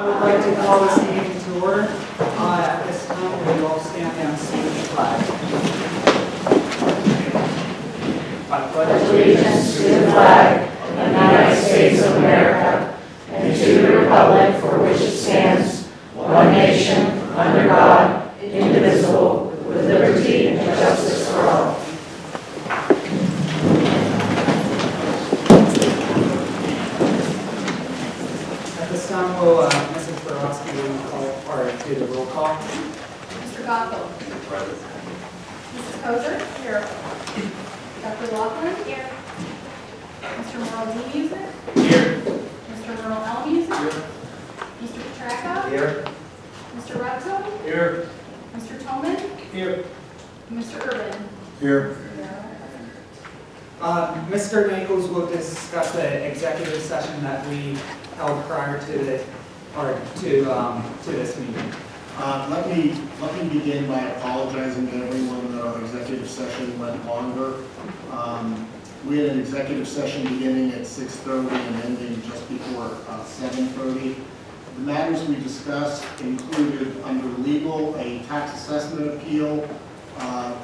I would like to call this meeting to order. At this time, we will all stand and salute the flag. I pledge Allegiance to the flag of the United States of America and to the republic for which it stands, one nation, under God, indivisible, with liberty and justice for all. At this time, will Mrs. Borowski call or do the roll call? Mr. Gockel. Mrs. Kozer. Here. Dr. Laughlin. Here. Mr. Merle D. Music. Here. Mr. Merle L. Music. Here. Mr. Petracca. Here. Mr. Rutzel. Here. Mr. Tolman. Here. Mr. Urban. Here. Mr. Nichols will discuss the executive session that we held prior to this meeting. Let me begin by apologizing to everyone that our executive session went longer. We had an executive session beginning at 6:30 and ending just before 7:30. The matters we discussed included under legal, a tax assessment appeal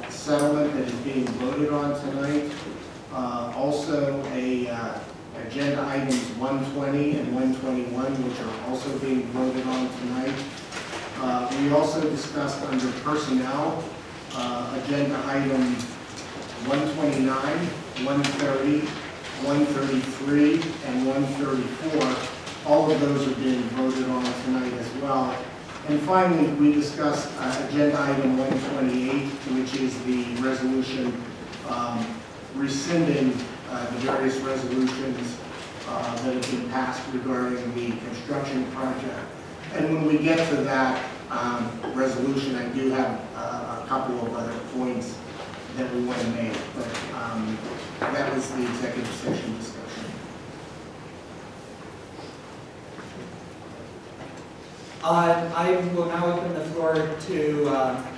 settlement that is being voted on tonight. Also agenda items 120 and 121, which are also being voted on tonight. We also discussed under personnel, agenda item 129, 130, 133, and 134. All of those are being voted on tonight as well. And finally, we discussed agenda item 128, which is the resolution rescinding the various resolutions that have been passed regarding the construction project. And when we get to that resolution, I do have a couple of other points that we want to make, but that was the executive session discussion. I will now open the floor to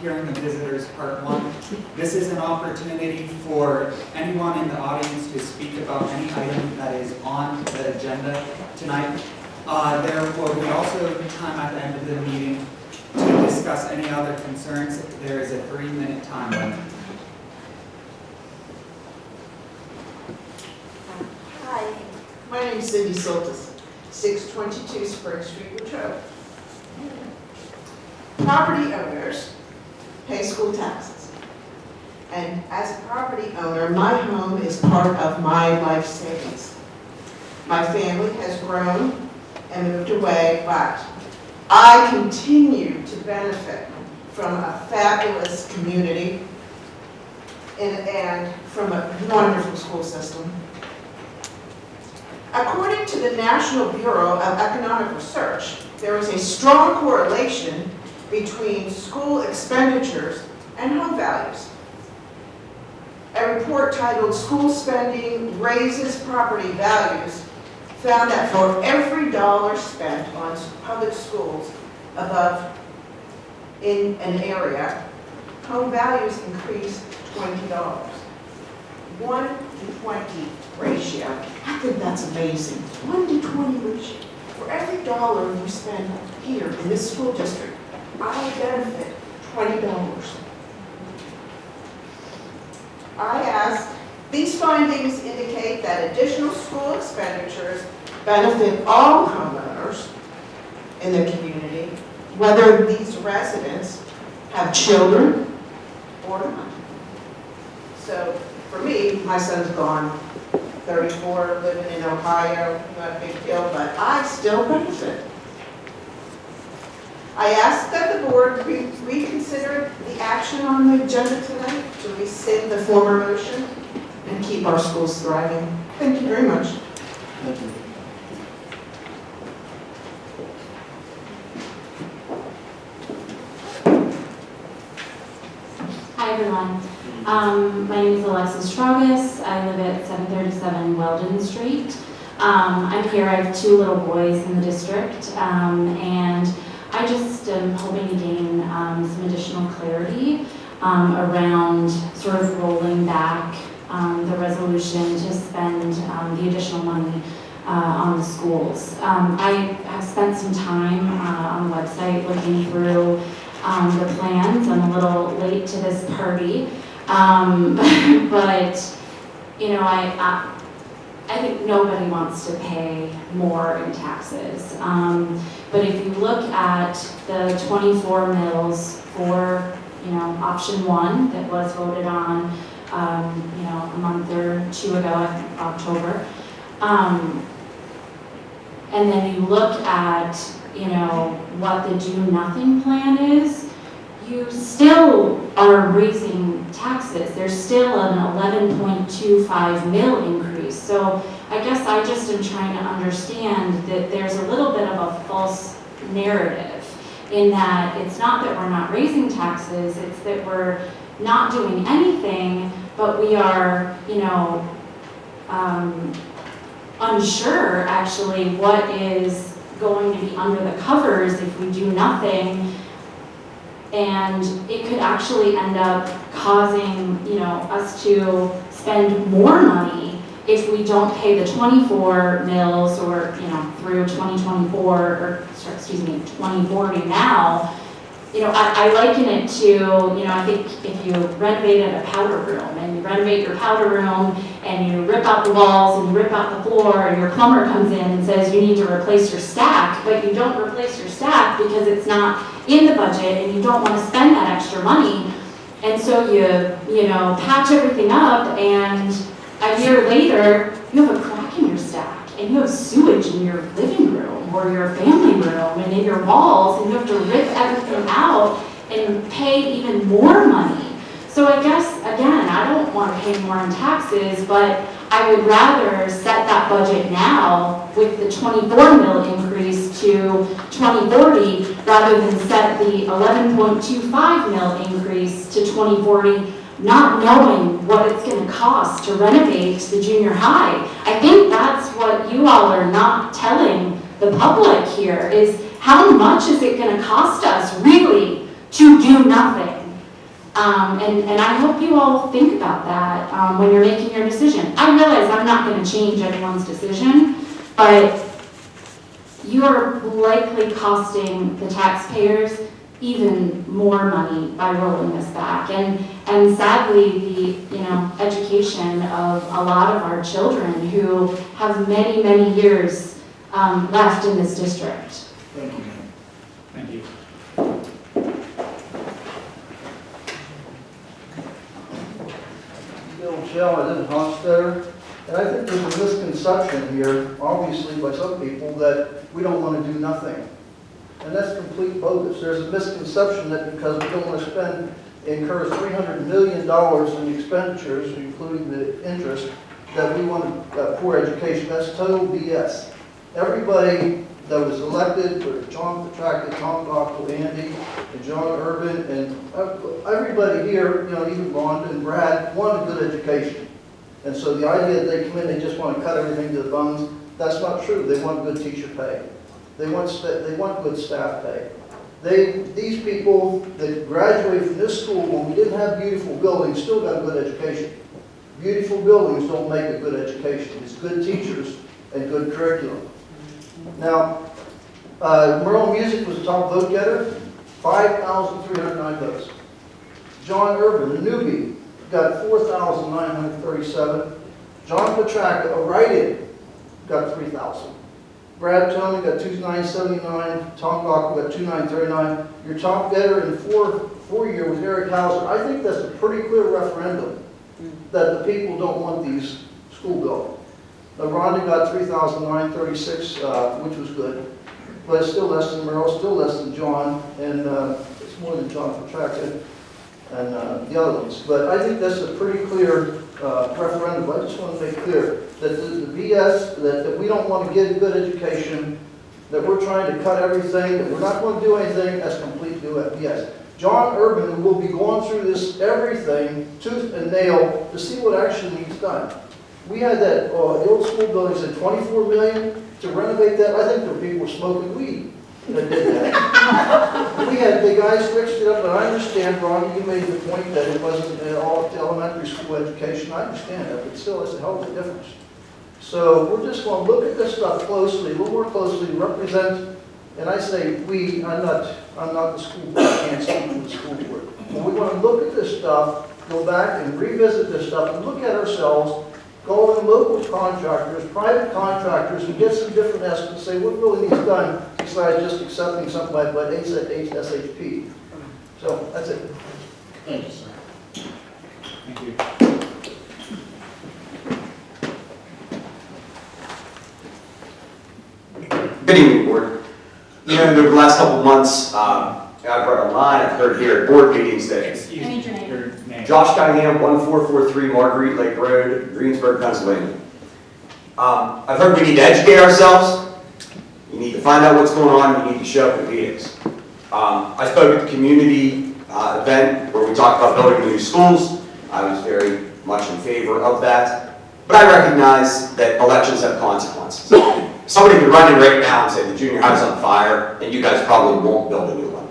hearing the visitors part one. This is an opportunity for anyone in the audience to speak about any item that is on the agenda tonight. There will be also time at the end of the meeting to discuss any other concerns. There is a 3-minute time limit. Hi, my name is Cindy Soltis, 622 Spring Street, Latrobe. Property owners pay school taxes. And as a property owner, my home is part of my life savings. My family has grown and moved away, but I continue to benefit from a fabulous community and from a wonderful school system. According to the National Bureau of Economic Research, there is a strong correlation between school expenditures and home values. A report titled "School Spending Raises Property Values" found that for every dollar spent on public schools above in an area, home values increase $20. 1 to 20 ratio. I think that's amazing. 1 to 20 ratio. For every dollar you spend here in this school district, I benefit $20. I ask, these findings indicate that additional school expenditures benefit all homeowners in the community, whether these residents have children or not. So for me, my son's gone, 34, living in Ohio, not a big deal, but I still benefit. I ask that the board reconsider the action on the agenda tonight to rescind the former motion and keep our schools thriving. Thank you very much. Thank you. Hi everyone. My name is Alexis Travis. I live at 737 Weldon Street. I'm here. I have 2 little boys in the district, and I just am hoping to gain some additional clarity around sort of rolling back the resolution to spend the additional money on the schools. I have spent some time on the website looking through the plans. I'm a little late to this party, but you know, I think nobody wants to pay more in taxes. But if you look at the 24 mills for, you know, option one that was voted on, you know, a month or two ago, I think October. And then you look at, you know, what the do nothing plan is, you still are raising taxes. There's still an 11.25 mil increase. So I guess I just am trying to understand that there's a little bit of a false narrative in that it's not that we're not raising taxes, it's that we're not doing anything, but we are, you know, unsure actually what is going to be under the covers if we do nothing. And it could actually end up causing, you know, us to spend more money if we don't pay the 24 mills or, you know, through 2024, or excuse me, 2040 now. You know, I liken it to, you know, I think if you renovated a powder room and you renovate your powder room and you rip out the walls and you rip out the floor and your plumber comes in and says you need to replace your stack, but you don't replace your stack because it's not in the budget and you don't want to spend that extra money. And so you know, patch everything up and a year later you have a crack in your stack and you have sewage in your living room or your family room and in your walls, and you have to rip everything out and pay even more money. So I guess, again, I don't want to pay more in taxes, but I would rather set that budget now with the 24 mil increase to 2040 rather than set the 11.25 mil increase to 2040, not knowing what it's going to cost to renovate the junior high. I think that's what you all are not telling the public here, is how much is it going to cost us really to do nothing? And I hope you all think about that when you're making your decision. I realize I'm not going to change anyone's decision, but you're likely costing the taxpayers even more money by rolling this back. And sadly, the, you know, education of a lot of our children who have many, many years left in this district. Thank you. Thank you. Bill Shell, I live in Hofstadter, and I think there's a misconception here, obviously by some people, that we don't want to do nothing. And that's complete bogus. There's a misconception that because we don't want to incur $300 million in expenditures, including the interest, that we want poor education. That's total BS. Everybody that was elected, for John Petracca, Tom Gockel, Andy, and John Urban, and everybody here, you know, even Rhonda and Brad, want a good education. And so the idea that they come in, they just want to cut everything to the bones, that's not true. They want good teacher pay. They want good staff pay. These people that graduated from this school when we didn't have beautiful buildings still got a good education. Beautiful buildings don't make a good education. It's good teachers and good curriculum. Now, Merle Music was the top vote getter, 5,309 votes. John Urban, a newbie, got 4,937. John Petracca, a write-in, got 3,000. Brad Tillman got 2,979. Tom Gockel got 2,939. Your top getter in four-year was Eric Hauser. I think that's a pretty clear referendum that the people don't want these school buildings. Rhonda got 3,936, which was good, but it's still less than Merle, still less than John, and it's more than John Petracca and the other ones. But I think that's a pretty clear referendum. I just want to make clear that the BS, that we don't want to get a good education, that we're trying to cut everything, that we're not going to do anything, that's complete BS. John Urban will be going through this everything, tooth and nail, to see what actually needs done. We had that, the old school building said $24 million to renovate that. I think there were people smoking weed that did that. We had the guys fixed it up, and I understand, Ron, you made the point that it wasn't all elementary school education. I understand that, but still, it's a hell of a difference So we're just going to look at this stuff closely, a little more closely, represent, and I say we, I'm not the school board, I can't speak for the school board. But we want to look at this stuff, go back and revisit this stuff and look at ourselves, go in local contractors, private contractors, and get some different estimates, say what really needs done besides just accepting something like SHP. So that's it. Thank you, sir. Thank you. Good evening, board. You know, the last couple of months, I've read online, I've heard here at board meetings that Excuse I me, need your name. your name. Josh Cunningham, 1443 Marguerite Lake Road, Greensburg, Pennsylvania. I've heard we need to educate ourselves. You need to find out what's going on. You need to show up at meetings. I spoke at the community event where we talked about building the new schools. I was very much in favor of that. But I recognize that elections have consequences. Somebody could run in right now and say the junior high's on fire, and you guys probably won't build a new one.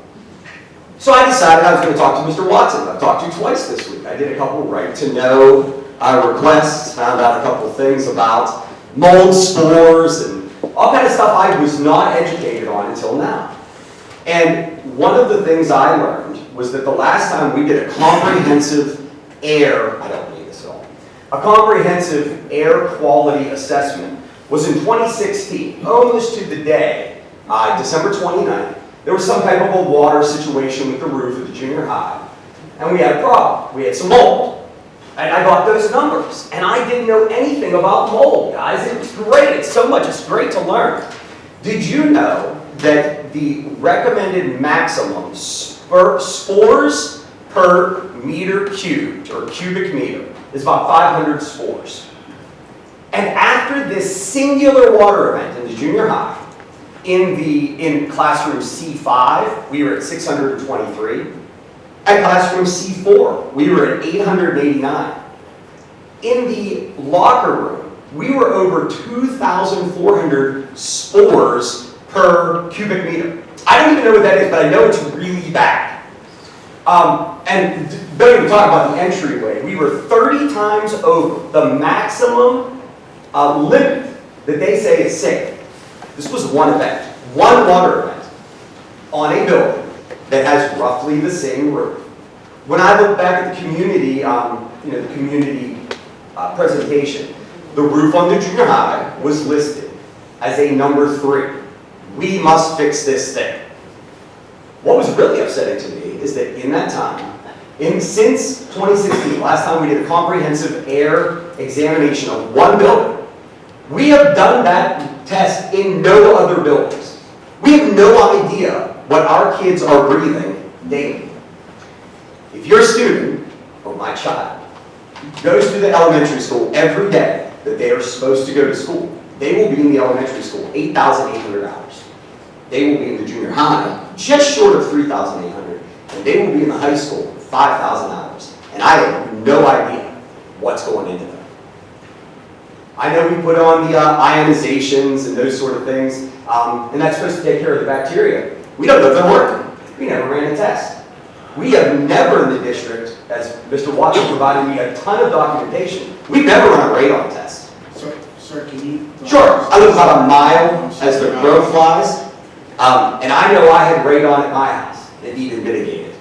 So I decided I was going to talk to Mr. Watson. I've talked to you twice this week. I did a couple right-to-know requests, found out a couple of things about mold spores and all kind of stuff I was not educated on until now. And one of the things I learned was that the last time we did a comprehensive air, I don't believe this at all, a comprehensive air quality assessment was in 2016, almost to the day, December 29th. There was some type of a water situation with the roof of the junior high, and we had a problem. We had some mold. And I got those numbers, and I didn't know anything about mold, guys. It was great. It's great to learn. Did you know that the recommended maximum spores per meter cubed, or cubic meter, is about 500 spores? And after this singular water event in the junior high, in classroom C5, we were at 623. At classroom C4, we were at 889. In the locker room, we were over 2,400 spores per cubic meter. I don't even know what that is, but I know it's really bad. And don't even talk about the entryway. We were 30 times over the maximum limit that they say is safe. This was one event, one water event on a building that has roughly the same roof. When I look back at the community, the community presentation, the roof on the junior high was listed as a number 3. We must fix this thing. What was really upsetting to me is that in that time, since 2016, last time we did a comprehensive air examination of one building, we have done that test in no other buildings. We have no idea what our kids are breathing daily. If your student, or my child, goes to the elementary school every day that they are supposed to go to school, they will be in the elementary school 8,800 hours. They will be in the junior high just short of 3,800, and they will be in the high school 5,000 hours. And I have no idea what's going into them. I know we put on the ionizations and those sort of things, and that's supposed to take care of the bacteria. We don't know if they're working. We never ran a test. We have never in the district, as Mr. Watson provided me a ton of documentation, we've never run a radon test. Sir, can you? Sure, I live about a mile as the crow flies, and I know I had radon at my house that needed mitigated.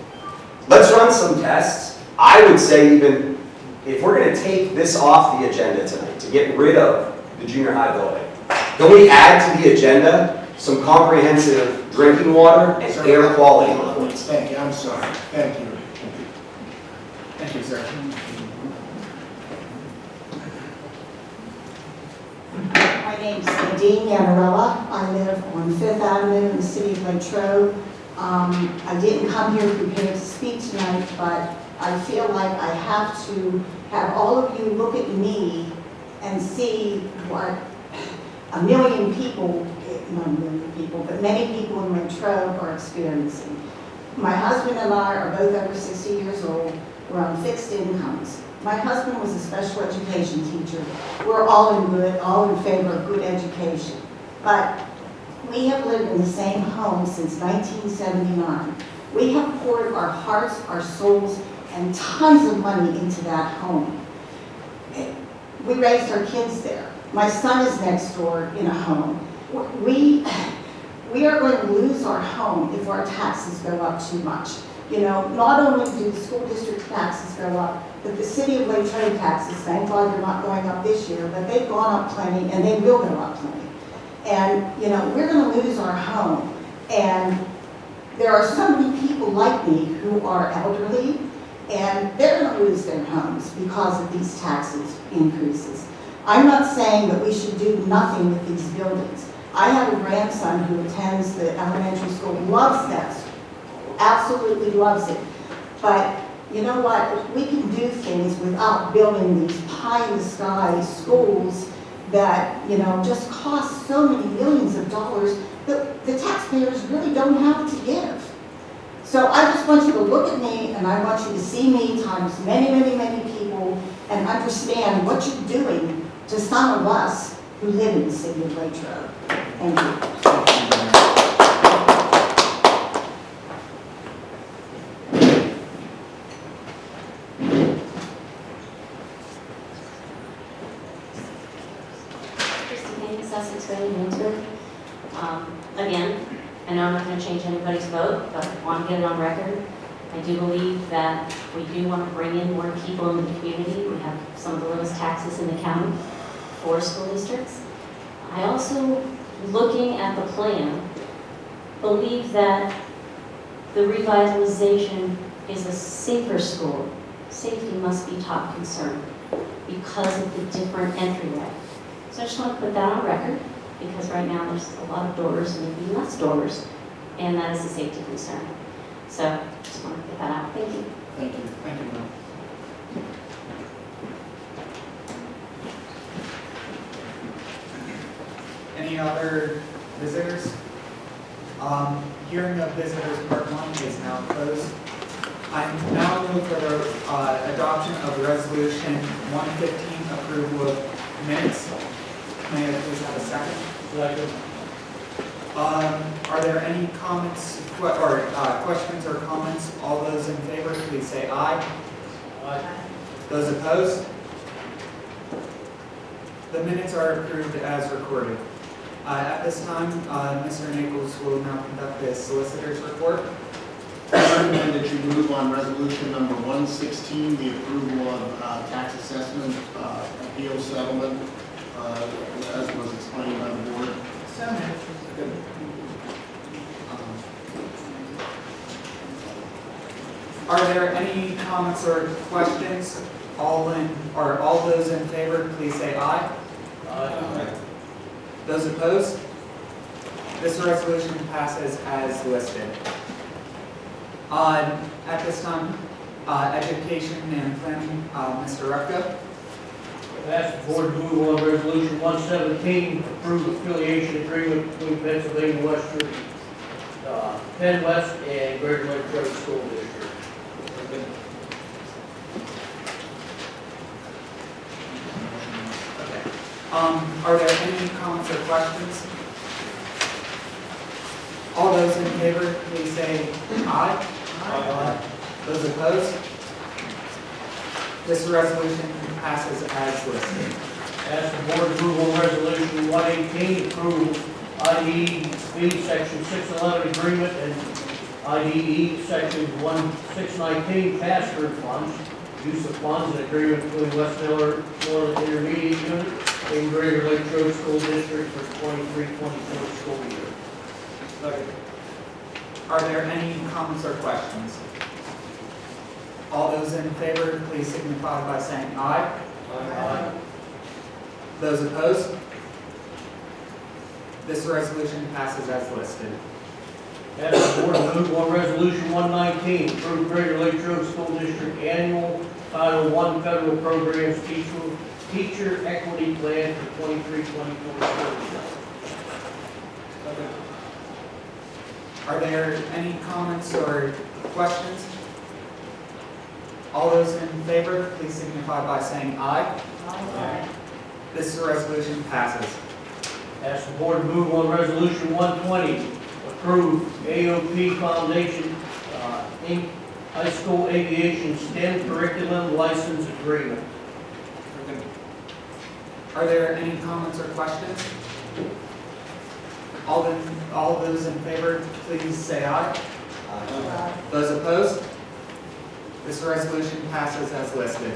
Let's run some tests. I would say even if we're going to take this off the agenda tonight to get rid of the junior high building, can we add to the agenda some comprehensive drinking water and air quality reports? Thank you, I'm sorry. Thank you. Thank you, sir. My name's Nadine Yanarella. I live on Fifth Avenue in the city of Latrobe. I didn't come here prepared to speak tonight, but I feel like I have to have all of you look at me and see what a million people, not a million people, but many people in Latrobe are experiencing. My husband and I are both over 60 years old. We're on fixed incomes. My husband was a special education teacher. We're all in favor of good education. But we have lived in the same home since 1979. We have poured our hearts, our souls, and tons of money into that home. We raised our kids there. My son is next door in a home. We are going to lose our home if our taxes go up too much. You know, not only do the school district taxes go up, but the city of Latrobe taxes, thank God they're not going up this year, but they've gone up plenty and they will go up plenty. And, you know, we're going to lose our home. And there are so many people like me who are elderly, and they're going to lose their homes because of these taxes increases. I'm not saying that we should do nothing with these buildings. I have a grandson who attends the elementary school, loves that school, absolutely loves it. But you know what? We can do things without building these pie-in-the-sky schools that, you know, just cost so many millions of dollars that the taxpayers really don't have to give. So I just want you to look at me, and I want you to see me times many, many, many people, and understand what you're doing to some of us who live in the city of Latrobe. Thank you. Christine Sussex Way, Windsor. Again, I know I'm not going to change anybody's vote, but I want to get it on record. I do believe that we do want to bring in more people in the community. We have some of the lowest taxes in the county for school districts. I also, looking at the plan, believe that the revitalization is a safer school. Safety must be top concern because of the different entryway. So I just want to put that on record, because right now there's a lot of doors, maybe less doors, and that is a safety concern. So just want to get that out. Thank you. Thank you. Thank you, Mel. Any other visitors? Hearing of visitors part 1 is now closed. I now move for the adoption of resolution 115, approval of minutes. May I please have a second? Second. Are there any comments or questions or comments? All those in favor, please say aye. Aye. Those opposed? The minutes are approved as recorded. At this time, Mr. Nichols will now conduct the solicitor's report. I recommend that you move on resolution number 116, the approval of tax assessment appeal settlement, as was explained by the board. Are there any comments or questions? All those in favor, please say aye. Aye. Those opposed? This resolution passes as listed. At this time, education and planning, Mr. Repka. Ask the board to move on resolution 117, approve affiliation agreement between Pennsylvania Western, Penn West and Greater Latrobe School District. Okay. Are there any comments or questions? All those in favor, please say aye. Aye. Those opposed? This resolution passes as listed. Ask the board to move on resolution 118, approve IDE section 611 agreement and IDE section 1619 pass-through funds, use of funds and agreement between West Miller Intermediate Unit and Greater Latrobe School District for 23-24 school year. Are there any comments or questions? All those in favor, please signify by saying aye. Aye. Those opposed? This resolution passes as listed. Ask the board to move on resolution 119, approve Greater Latrobe School District annual Title I federal programs teacher equity plan for 23-24 school year. Are there any comments or questions? All those in favor, please signify by saying aye. Aye. This resolution passes. Ask the board to move on resolution 120, approve AOP Foundation, Inc. High School Aviation STEM Curriculum License Agreement. Are there any comments or questions? All those in favor, please say aye. Those opposed? This resolution passes as listed.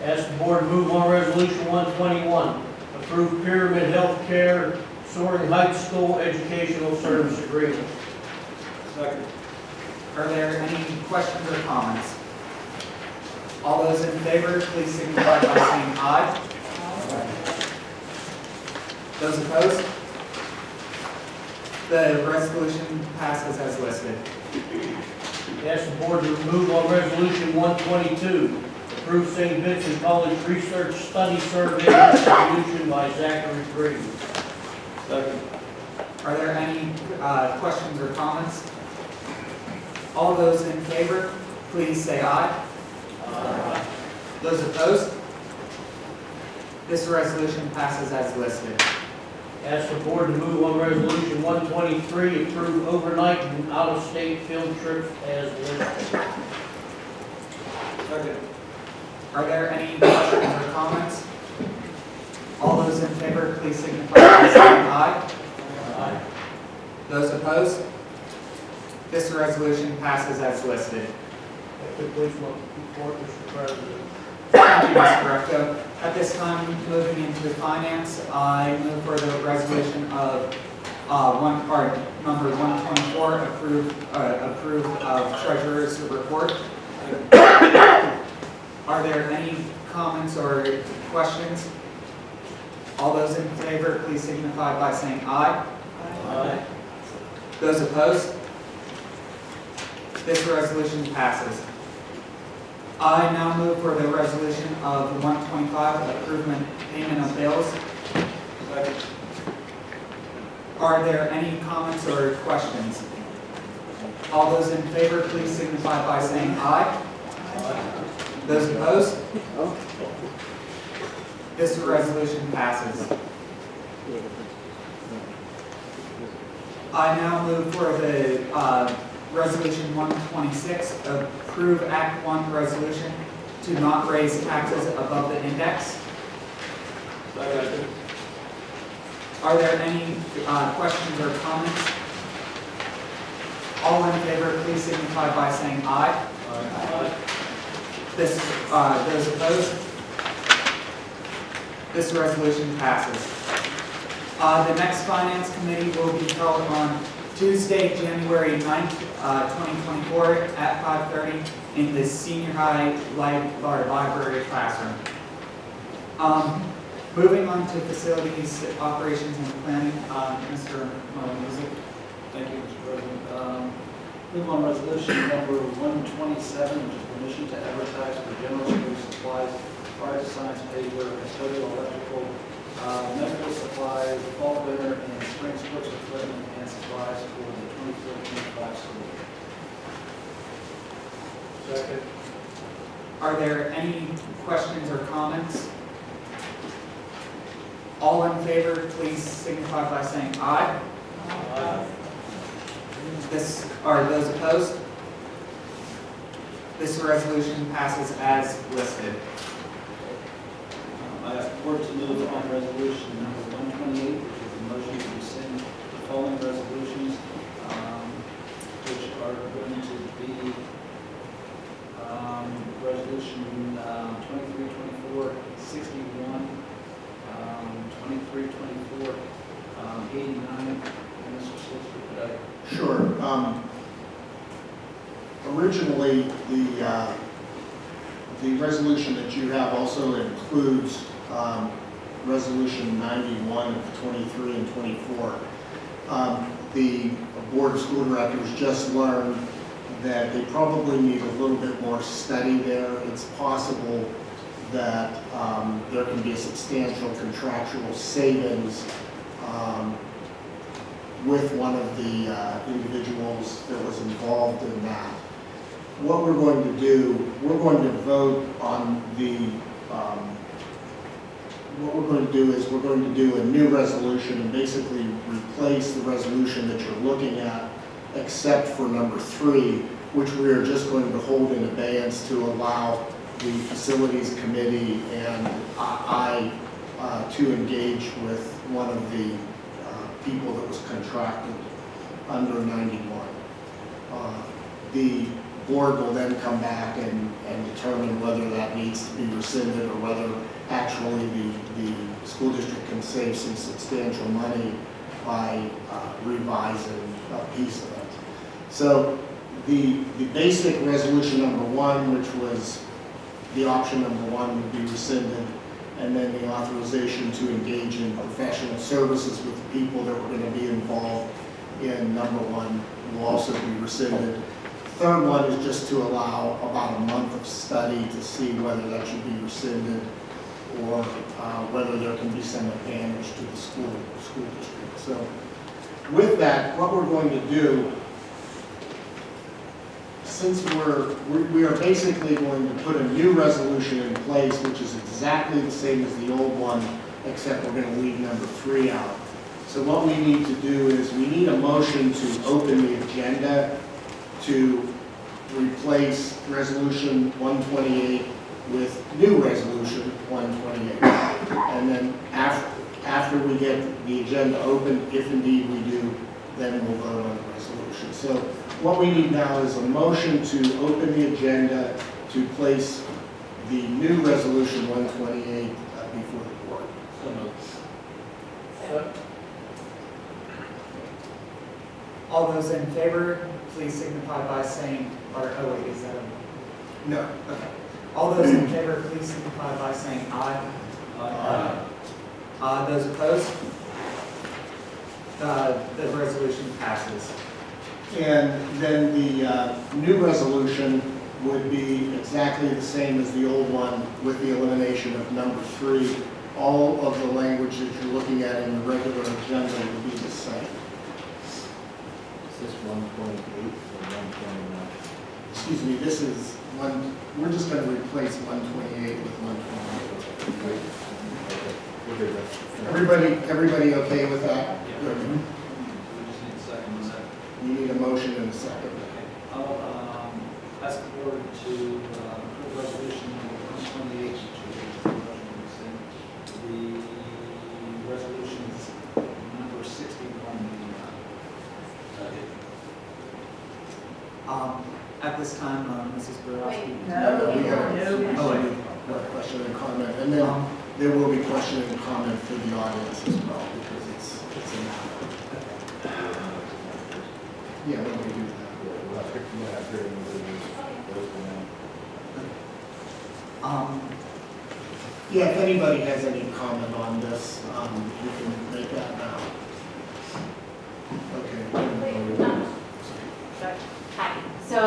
Ask the board to move on resolution 121, approve Pyramid Healthcare Soaring Heights School Educational Service Agreement. Second. Are there any questions or comments? All those in favor, please signify by saying aye. Those opposed? The resolution passes as listed. Ask the board to move on resolution 122, approve St. Vincent College Research Study Survey distribution by Zachary Green. Second. Are there any questions or comments? All those in favor, please say aye. Those opposed? This resolution passes as listed. Ask the board to move on resolution 123, approve overnight and out-of-state field trips as listed. Second. Are there any questions or comments? All those in favor, please signify by saying aye. Aye. Those opposed? This resolution passes as listed. That concludes my report, Mr. President. Thank you, Mr. Recto. At this time, moving into finance, I move for the resolution of number 124, approve of treasurer's report. Are there any comments or questions? All those in favor, please signify by saying aye. Aye. Those opposed? This resolution passes. I now move for the resolution of 125, approval payment of bills. Are there any comments or questions? All those in favor, please signify by saying aye. Those opposed? This resolution passes. I now move for the resolution 126, approve Act 1 resolution to not raise taxes above the index. Are there any questions or comments? All in favor, please signify by saying aye. Those opposed? This resolution passes. The next finance committee will be held on Tuesday, January 9th, 2024 at 5:30 in the senior high library classroom. Moving on to facilities, operations, and planning, Mr. Music. Thank you, Mr. President. Move on resolution number 127, which is permission to advertise for general school supplies, prior to science paper, custodial electrical, medical supplies, fall, winter, and spring sports equipment and supplies for the 24-25 school year. Second. Are there any questions or comments? All in favor, please signify by saying aye. Aye. Are those opposed? This resolution passes as listed. I ask the board to move on resolution number 128, which is a motion to rescind the following resolutions, which are going to be resolution 2324, 61, 2324, 89, and Mr. Solicitor, could I? Sure. Originally, the resolution that you have also includes resolution 91 of 23 and 24. The Board of School Directors just learned that they probably need a little bit more study there. It's possible that there can be a substantial contractual savings with one of the individuals that was involved in that. What we're going to do, we're going to vote on the, what we're going to do is we're going to do a new resolution and basically replace the resolution that you're looking at, except for number 3, which we are just going to hold in abeyance to allow the facilities committee and I to engage with one of the people that was contracted under 91. The board will then come back and determine whether that needs to be rescinded or whether actually the school district can save some substantial money by revising a piece of it. So the basic resolution number 1, which was the option number 1, would be rescinded, and then the authorization to engage in professional services with the people that were going to be involved in number 1 will also be rescinded. Third one is just to allow about a month of study to see whether that should be rescinded or whether there can be some advantage to the school district. So with that, what we're going to do, since we are basically going to put a new resolution in place, which is exactly the same as the old one, except we're going to leave number 3 out. So what we need to do is we need a motion to open the agenda to replace resolution 128 with new resolution 128. And then after we get the agenda open, if indeed we do, then we'll vote on the resolution. So what we need now is a motion to open the agenda to place the new resolution 128 before the board. All those in favor, please signify by saying, oh wait, is that a? No, okay. All those in favor, please signify by saying aye. Aye. Those opposed? The resolution passes. And then the new resolution would be exactly the same as the old one with the elimination of number 3. All of the language that you're looking at in the regular agenda would be the same. Is this 128 or 129? Excuse me, this is one, we're just going to replace 128 with 128. Everybody okay with that? Good. We just need a second. You need a motion and a second. Okay. I'll ask the board to approve resolution number 128, which is the resolutions number 61. At this time, Mrs. Borowski. We have a question and comment, and then there will be question and comment for the audience as well, because it's in that. Yeah, when we do that. Yeah, if anybody has any comment on this, you can make that now. Okay. Hi. So,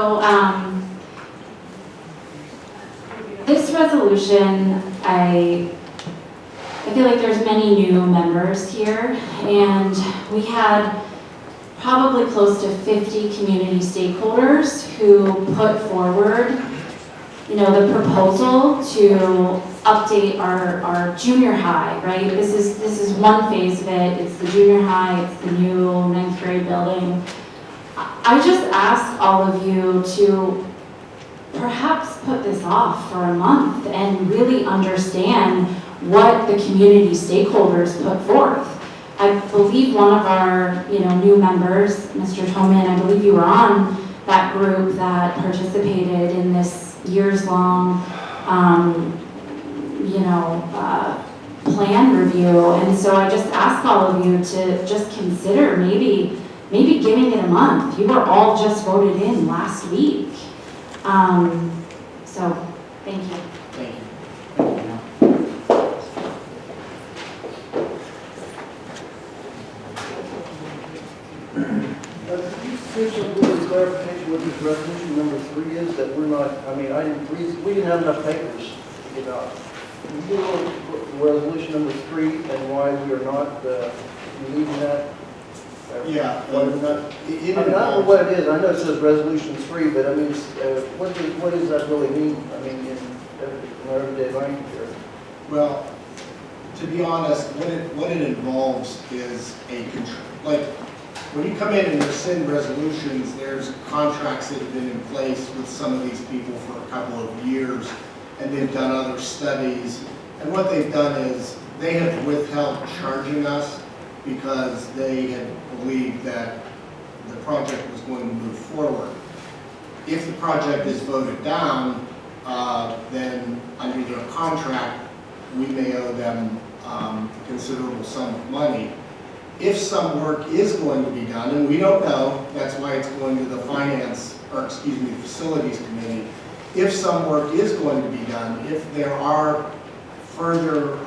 this resolution, I feel like there's many new members here, and we had probably close to 50 community stakeholders who put forward, the proposal to update our junior high, right? This is one phase of it. It's the junior high, it's the new 9th grade building. I just ask all of you to perhaps put this off for a month and really understand what the community stakeholders put forth. I believe one of our, new members, Mr. Toman, I believe you were on that group that participated in this years-long, plan review. And so I just ask all of you to just consider maybe giving it a month. You were all just voted in last week. So, thank you. Thank you. Could you give some little clarification what this resolution number 3 is, that we're not, we didn't have enough papers to get out. Can you give a little resolution number 3 and why we are not leaving that? Yeah. Why we're not, I don't know what it is, I know it says resolution 3, but what does that really mean? In our everyday language here. Well, to be honest, what it involves is when you come in and rescind resolutions, there's contracts that have been in place with some of these people for a couple of years, and they've done other studies. And what they've done is they have withheld charging us because they had believed that the project was going to move forward. If the project is voted down, then under their contract, we may owe them a considerable sum of money. If some work is going to be done, and we don't know, that's why it's going to the Facilities Committee. If some work is going to be done, if there are further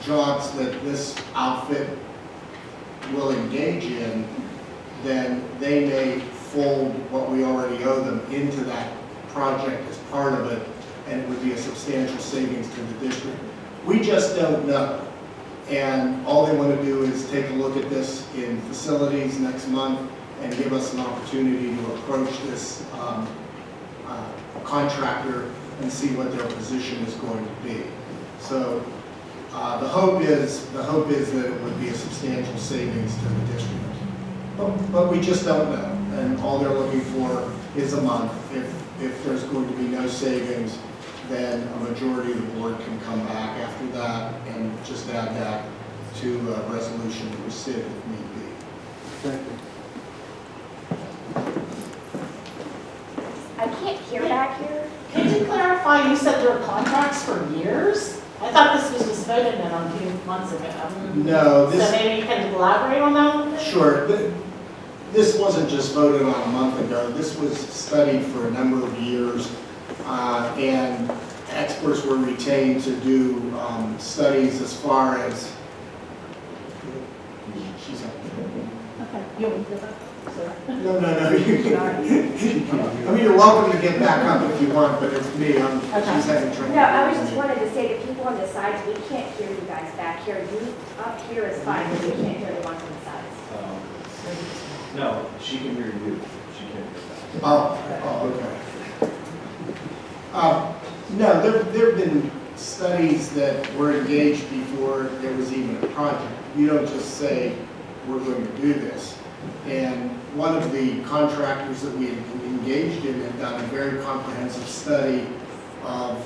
jobs that this outfit will engage in, then they may fold what we already owe them into that project as part of it, and it would be a substantial savings to the district. We just don't know. And all they want to do is take a look at this in facilities next month and give us an opportunity to approach this contractor and see what their position is going to be. So the hope is that it would be a substantial savings to the district. But we just don't know. And all they're looking for is a month. If there's going to be no savings, then a majority of the board can come back after that and just add that to a resolution to rescind if need be. Thank you. I can't hear back here. Could you clarify, you said there are contracts for years? I thought this was just voted in on 2 months ago. No, So maybe you can elaborate on that a little bit? Sure. This wasn't just voted on a month ago. This was studied for a number of years, and experts were retained to do studies as far as. She's up Okay. You want me to go back? Sorry. there. No. You can. I mean, you're welcome to get back up if you want, but it's me. She's having trouble. No, I was just wanted to say to people on the sides, we can't hear you guys back here. You up here is fine, but we can't hear the ones on the sides. No, she can hear you. She can't hear that. Okay. No, there have been studies that were engaged before there was even a project. You don't just say, we're going to do this. And one of the contractors that we had engaged in had done a very comprehensive study of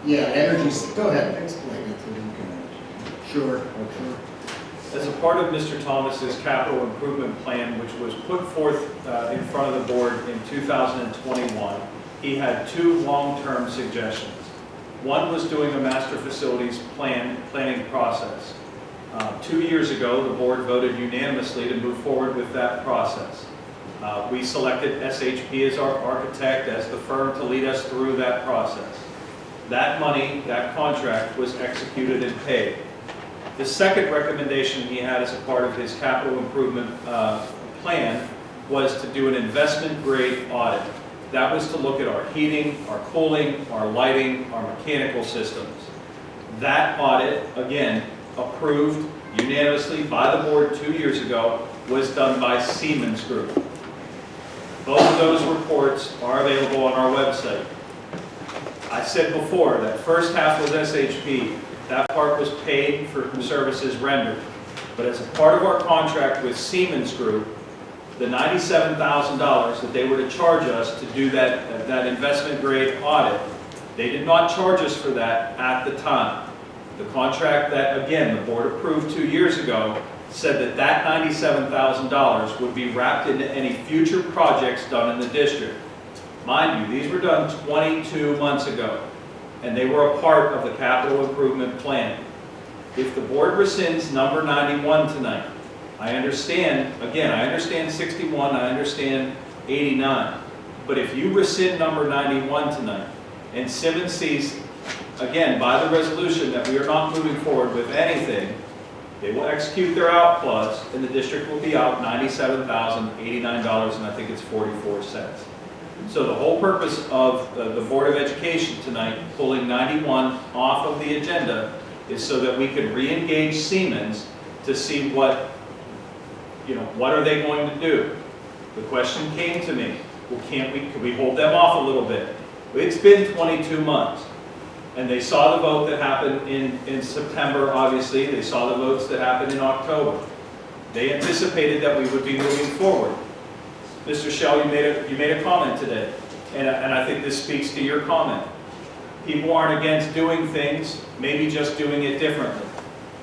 energy. Go ahead, explain it to them. Sure. As a part of Mr. Thomas's capital improvement plan, which was put forth in front of the board in 2021, he had 2 long-term suggestions. One was doing a master facilities planning process. 2 years ago, the board voted unanimously to move forward with that process. We selected SHP as our architect, as the firm to lead us through that process. That money, that contract was executed and paid. The second recommendation he had as a part of his capital improvement plan was to do an investment grade audit. That was to look at our heating, our cooling, our lighting, our mechanical systems. That audit, again, approved unanimously by the board 2 years ago, was done by Siemens Group. Both of those reports are available on our website. I said before that first half was SHP. That part was paid for services rendered. But as a part of our contract with Siemens Group, the $97,000 that they were to charge us to do that investment grade audit, they did not charge us for that at the time. The contract that, again, the board approved 2 years ago said that $97,000 would be wrapped into any future projects done in the district. Mind you, these were done 22 months ago, and they were a part of the capital improvement plan. If the board rescinds number 91 tonight, I understand, again, I understand 61, I understand 89, but if you rescind number 91 tonight, and Simmons sees, again, by the resolution that we are not moving forward with anything, they will execute their out clause, and the district will be out $97,089, and I think it's 44 cents. So the whole purpose of the Board of Education tonight, pulling 91 off of the agenda, is so that we can re-engage Siemens to see what are they going to do? The question came to me, well, could we hold them off a little bit? It's been 22 months. And they saw the vote that happened in September, obviously. They saw the votes that happened in October. They anticipated that we would be moving forward. Mr. Schell, you made a comment today, and I think this speaks to your comment. People aren't against doing things, maybe just doing it differently.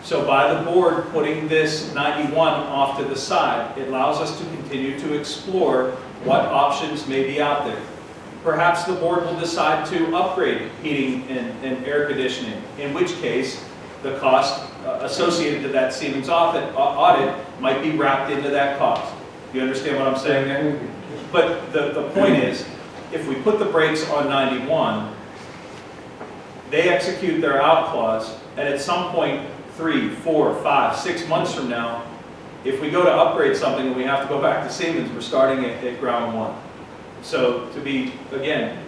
So by the board putting this 91 off to the side, it allows us to continue to explore what options may be out there. Perhaps the board will decide to upgrade heating and air conditioning, in which case the cost associated to that Siemens audit might be wrapped into that cost. Do you understand what I'm saying there? But the point is, if we put the brakes on 91, they execute their out clause, and at some point, 3, 4, 5, 6 months from now, if we go to upgrade something and we have to go back to Siemens, we're starting at ground one. So to be, again,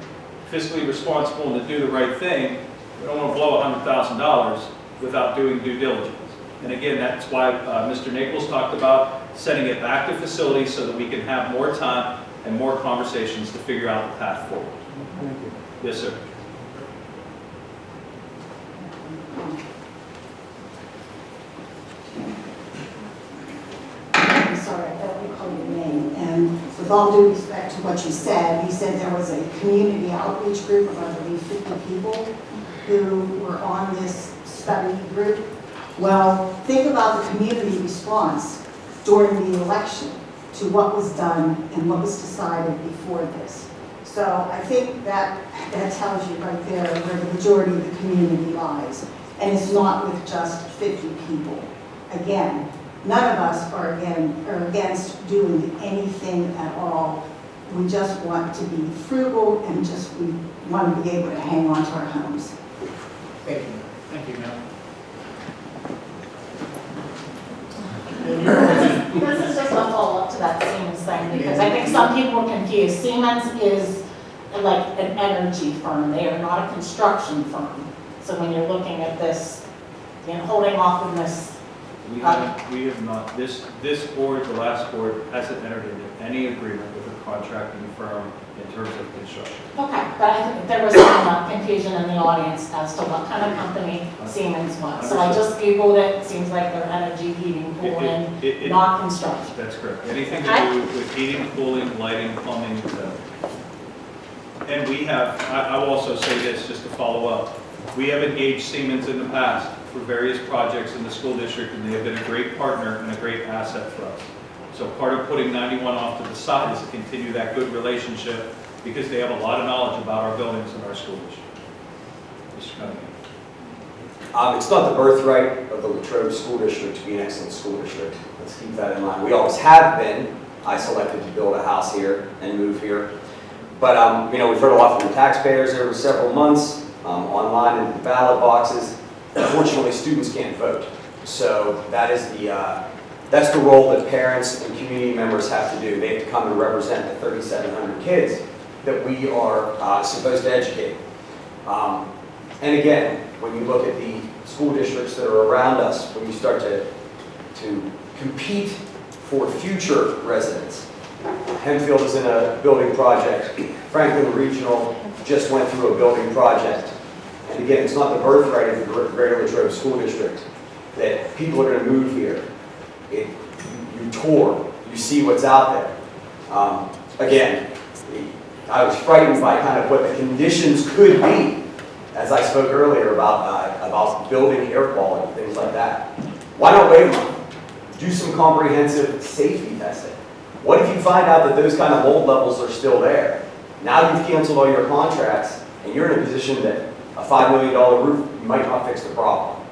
fiscally responsible and to do the right thing, we don't want to blow $100,000 without doing due diligence. And again, that's why Mr. Naples talked about sending it back to facilities so that we can have more time and more conversations to figure out the path forward. Thank you. Yes, sir. I'm sorry, I don't recall your name. And with all due respect to what you said there was a community outreach group of, I believe, 50 people who were on this study group. Well, think about the community response during the election to what was done and what was decided before this. So I think that tells you right there where the majority of the community lies. And it's not with just 50 people. Again, none of us are against doing anything at all. We just want to be frugal and we want to be able to hang on to our homes. Thank you. Thank you, ma'am. This is just a follow-up to that Siemens thing, because I think some people are confused. Siemens is like an energy firm. They are not a construction firm. So when you're looking at this, holding off on this. We have not, this board, the last board, hasn't entered into any agreement with a contracting firm in terms of construction. Okay, but I think there was some confusion in the audience as to what kind of company Siemens was. So I just Googled it. It seems like they're energy, heating, cooling, not construction. That's correct. Anything to do with heating, cooling, lighting, plumbing, etc. And we have, I will also say this, just to follow up, we have engaged Siemens in the past for various projects in the school district, and they have been a great partner and a great asset for us. So part of putting 91 off to the side is to continue that good relationship, because they have a lot of knowledge about our buildings and our school district. Mr. Cunningham. It's not the birthright of the Latrobe School District to be an excellent school district. Let's keep that in mind. We always have been. I selected to build a house here and move here. But we've heard a lot from the taxpayers over several months, online in the ballot boxes. Unfortunately, students can't vote. So that is that's the role that parents and community members have to do. They have to come and represent the 3,700 kids that we are supposed to educate. And again, when you look at the school districts that are around us, when you start to compete for future residents, Hempfield is in a building project. Franklin Regional just went through a building project. And again, it's not the birthright of the Greater Latrobe School District that people are going to move here. You tour, you see what's out there. Again, I was frightened by kind of what the conditions could be, as I spoke earlier about building air quality, things like that. Why not wait a month? Do some comprehensive safety testing. What if you find out that those kind of mold levels are still there? Now you've canceled all your contracts, and you're in a position that a $5 million roof might not fix the problem.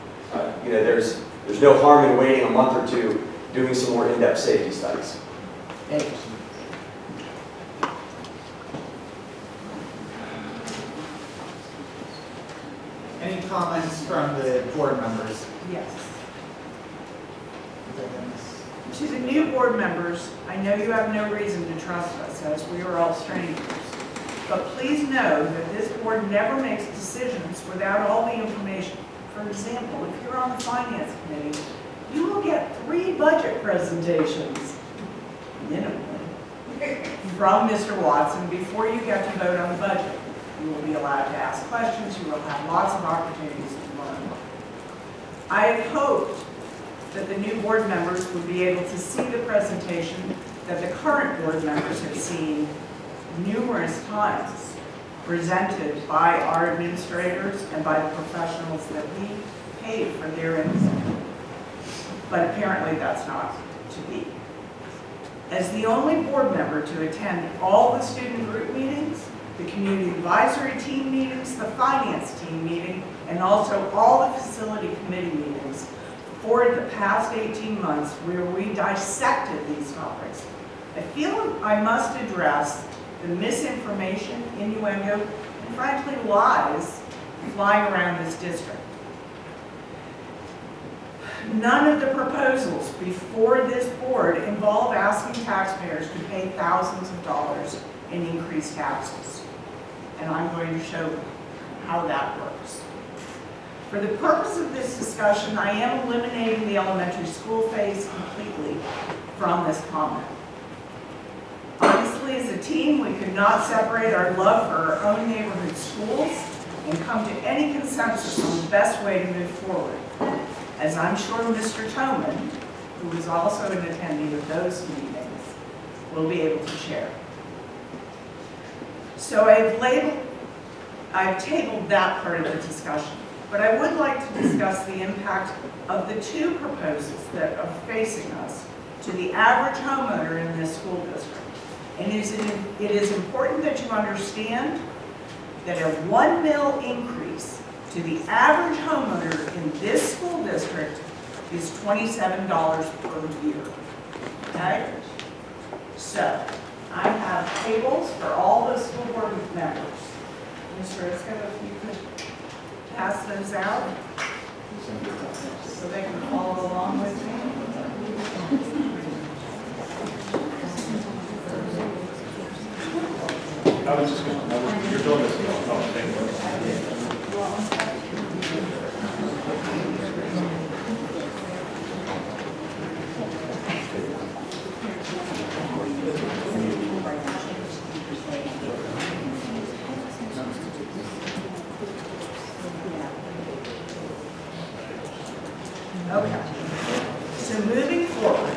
There's no harm in waiting a month or two, doing some more in-depth safety studies. Any comments from the board members? Yes. To the new board members, I know you have no reason to trust us, as we are all strangers. But please know that this board never makes decisions without all the information. For example, if you're on the finance committee, you will get 3 budget presentations, minimally, from Mr. Watson before you get to vote on the budget. You will be allowed to ask questions. You will have lots of opportunities to learn. I had hoped that the new board members would be able to see the presentation that the current board members have seen numerous times presented by our administrators and by the professionals that we paid for their input. But apparently that's not to be. As the only board member to attend all the student group meetings, the community advisory team meetings, the finance team meeting, and also all the facility committee meetings for the past 18 months where we dissected these topics, I feel I must address the misinformation, innuendo, and frankly lies flying around this district. None of the proposals before this board involve asking taxpayers to pay thousands of dollars in increased taxes. And I'm going to show how that works. For the purpose of this discussion, I am eliminating the elementary school phase completely from this comment. Honestly, as a team, we could not separate our love for our own neighborhood schools and come to any consensus on the best way to move forward, as I'm sure Mr. Toman, who is also an attendee of those meetings, will be able to share. So I've tabled that part of the discussion, but I would like to discuss the impact of the two proposals that are facing us to the average homeowner in this school district. And it is important that you understand that a 1 mil increase to the average homeowner in this school district is $27 per year, okay? So, I have tables for all the school board members. Mr. Isco, if you could pass those out so they can follow along with me. I was just going to, you're doing this, oh, thank you. Okay. So moving forward,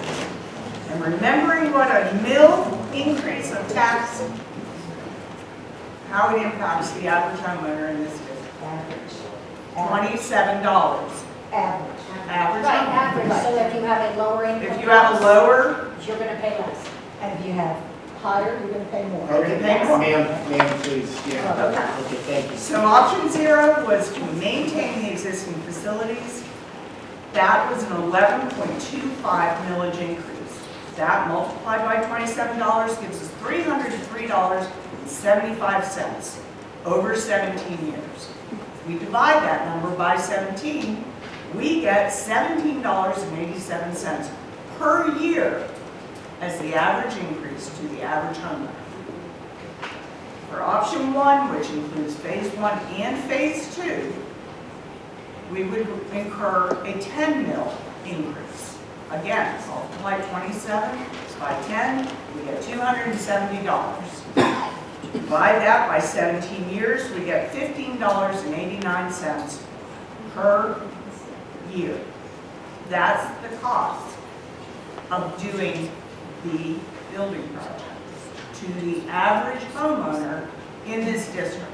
and remembering what a mil increase of tax, how it impacts the average homeowner in this district. $27. Average. Average. Right, average, so if you have a lower income. If you have a lower, You're gonna pay less. And if you have higher, you're gonna pay more. Okay, Pay more. ma'am, please, yeah. Okay. Okay, thank you. so option 0 was to maintain the existing facilities. That was an 11.25 millage increase. That multiplied by $27 gives us $303.75 over 17 years. If we divide that number by 17, we get $17.87 per year as the average increase to the average homeowner. For option 1, which includes phase 1 and phase 2, we would incur a 10 mil increase. Again, multiply 27 by 10, we get $270. Divide that by 17 years, we get $15.89 per year. That's the cost of doing the building project to the average homeowner in this district.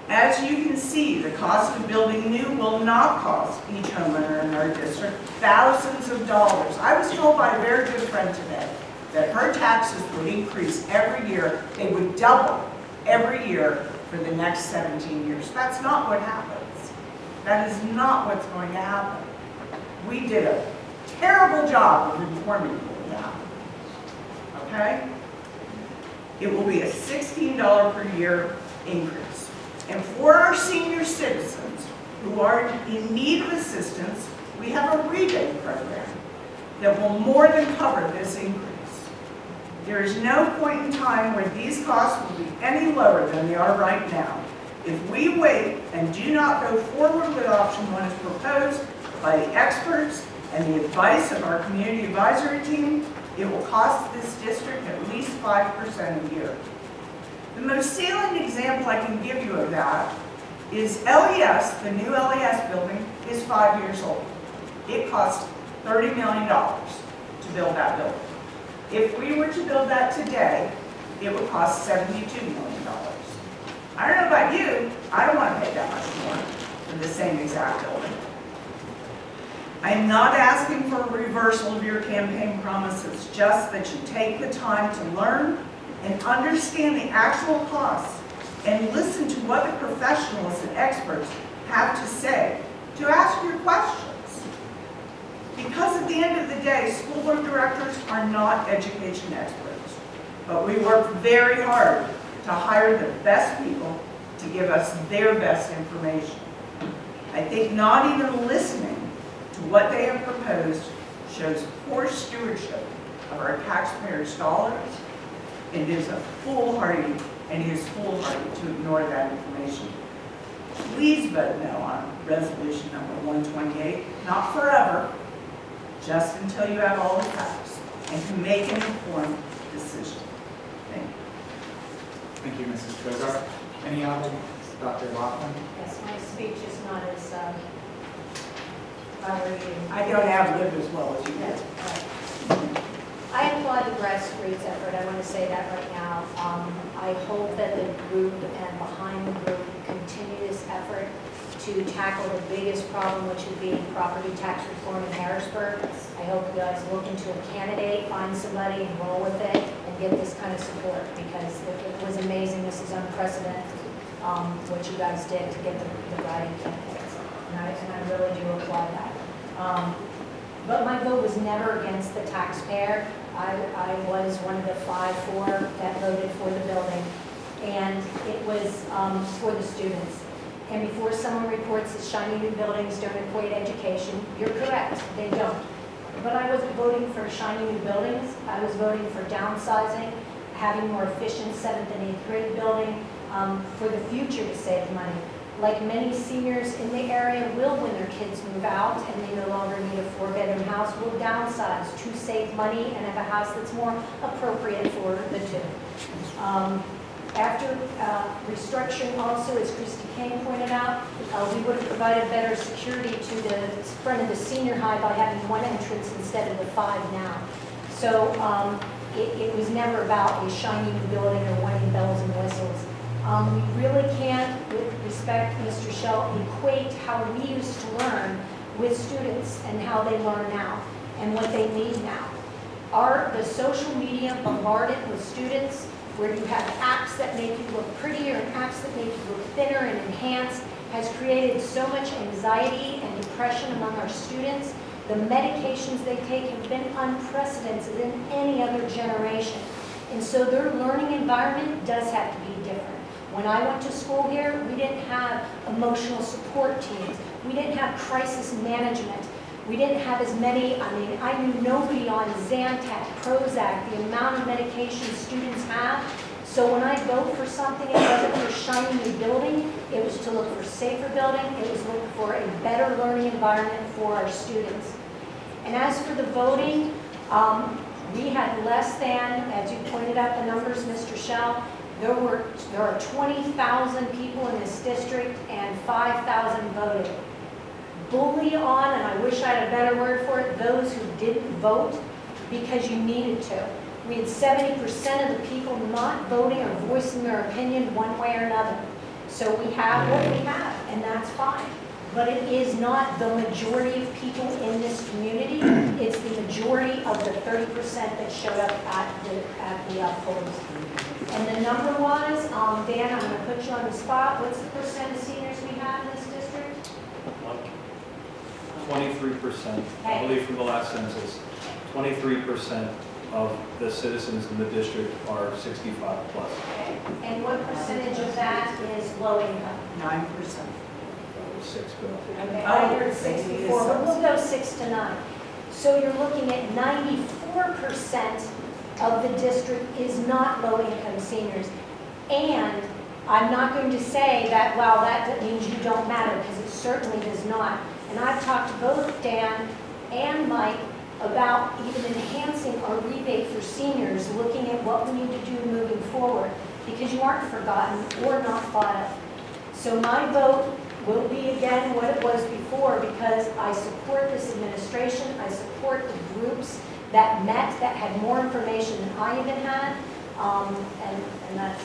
As you can see, the cost of building new will not cost each homeowner in our district thousands of dollars. I was told by a very good friend today that her taxes would increase every year. They would double every year for the next 17 years. That's not what happens. That is not what's going to happen. We did a terrible job of informing people now. Okay? It will be a $16 per year increase. And for our senior citizens who are in need of assistance, we have a rebate program that will more than cover this increase. There is no point in time where these costs will be any lower than they are right now. If we wait and do not go forward with option 1 as proposed by the experts and the advice of our community advisory team, it will cost this district at least 5% a year. The most salient example I can give you of that is LES, the new LES building, is 5 years old. It costs $30 million to build that building. If we were to build that today, it would cost $72 million. I don't know about you, I don't want to pay that much more for the same exact building. I'm not asking for a reversal of your campaign promises, just that you take the time to learn and understand the actual costs and listen to what the professionals and experts have to say to ask your questions. Because at the end of the day, school board directors are not education experts, but we work very hard to hire the best people to give us their best information. I think not even listening to what they have proposed shows poor stewardship of our taxpayers' dollars, and is foolhardy to ignore that information. Please vote no on resolution number 128, not forever, just until you have all the facts and can make an informed decision. Thank you. Thank you, Mrs. Cozart. Any other, Dr. Laughlin? Yes, my speech is not as fiery. I don't have lived as well as you Yes, did. right. I applaud the grassroots effort, I want to say that right now. I hope that the group and behind the group continue this effort to tackle the biggest problem, which would be property tax reform in Harrisburg. I hope you guys look into a candidate, find somebody, and roll with it, and get this kind of support, because it was amazing. This is unprecedented, what you guys did to get the right candidates. And I really do applaud that. But my vote was never against the taxpayer. I was one of the 5-4 that voted for the building, and it was for the students. And before someone reports that shiny new buildings don't equate education, you're correct, they don't. But I wasn't voting for shiny new buildings. I was voting for downsizing, having more efficient 7th and 8th grade building for the future to save money. Like many seniors in the area will, when their kids move out and they no longer need a 4-bedroom house, will downsize to save money and have a house that's more appropriate for the two. After restructuring also, as Christy Kane pointed out, we would have provided better security to the front of the senior high by having one entrance instead of the 5 now. So it was never about a shiny new building or wanting bells and whistles. We really can't, with respect, Mr. Shell, equate how we used to learn with students and how they learn now and what they need now. The social media bombarded with students, where you have apps that make you look prettier and apps that make you look thinner and enhanced, has created so much anxiety and depression among our students. The medications they take have been unprecedented in any other generation. And so their learning environment does have to be different. When I went to school here, we didn't have emotional support teams. We didn't have crisis management. We didn't have as many, I knew nobody on Zantac, Prozac, the amount of medication students have. So when I vote for something, it wasn't for shiny new building, it was to look for safer building, it was looking for a better learning environment for our students. And as for the voting, we had less than, as you pointed out the numbers, Mr. Shell, there are 20,000 people in this district and 5,000 voted. Bully on, and I wish I had a better word for it, those who didn't vote because you needed to. We had 70% of the people not voting or voicing their opinion one way or another. So we have what we have, and that's fine. But it is not the majority of people in this community. It's the majority of the 30% that showed up at the polls. And the number was, Dan, I'm going to put you on the spot. What's the percent of seniors we have in this district? 23%, I believe from the last census. 23% of the citizens in the district are 65 plus. Okay. And what percentage of that is low income? 9%. 6 bill. Okay, I heard 6 before, but we'll go 6 to 9. So you're looking at 94% of the district is not low-income seniors. And I'm not going to say that, well, that means you don't matter, because it certainly does not. And I've talked to both Dan and Mike about even enhancing our rebate for seniors, looking at what we need to do moving forward, because you aren't forgotten or not thought of. So my vote will be again what it was before, because I support this administration, I support the groups that met, that had more information than I even had. And that's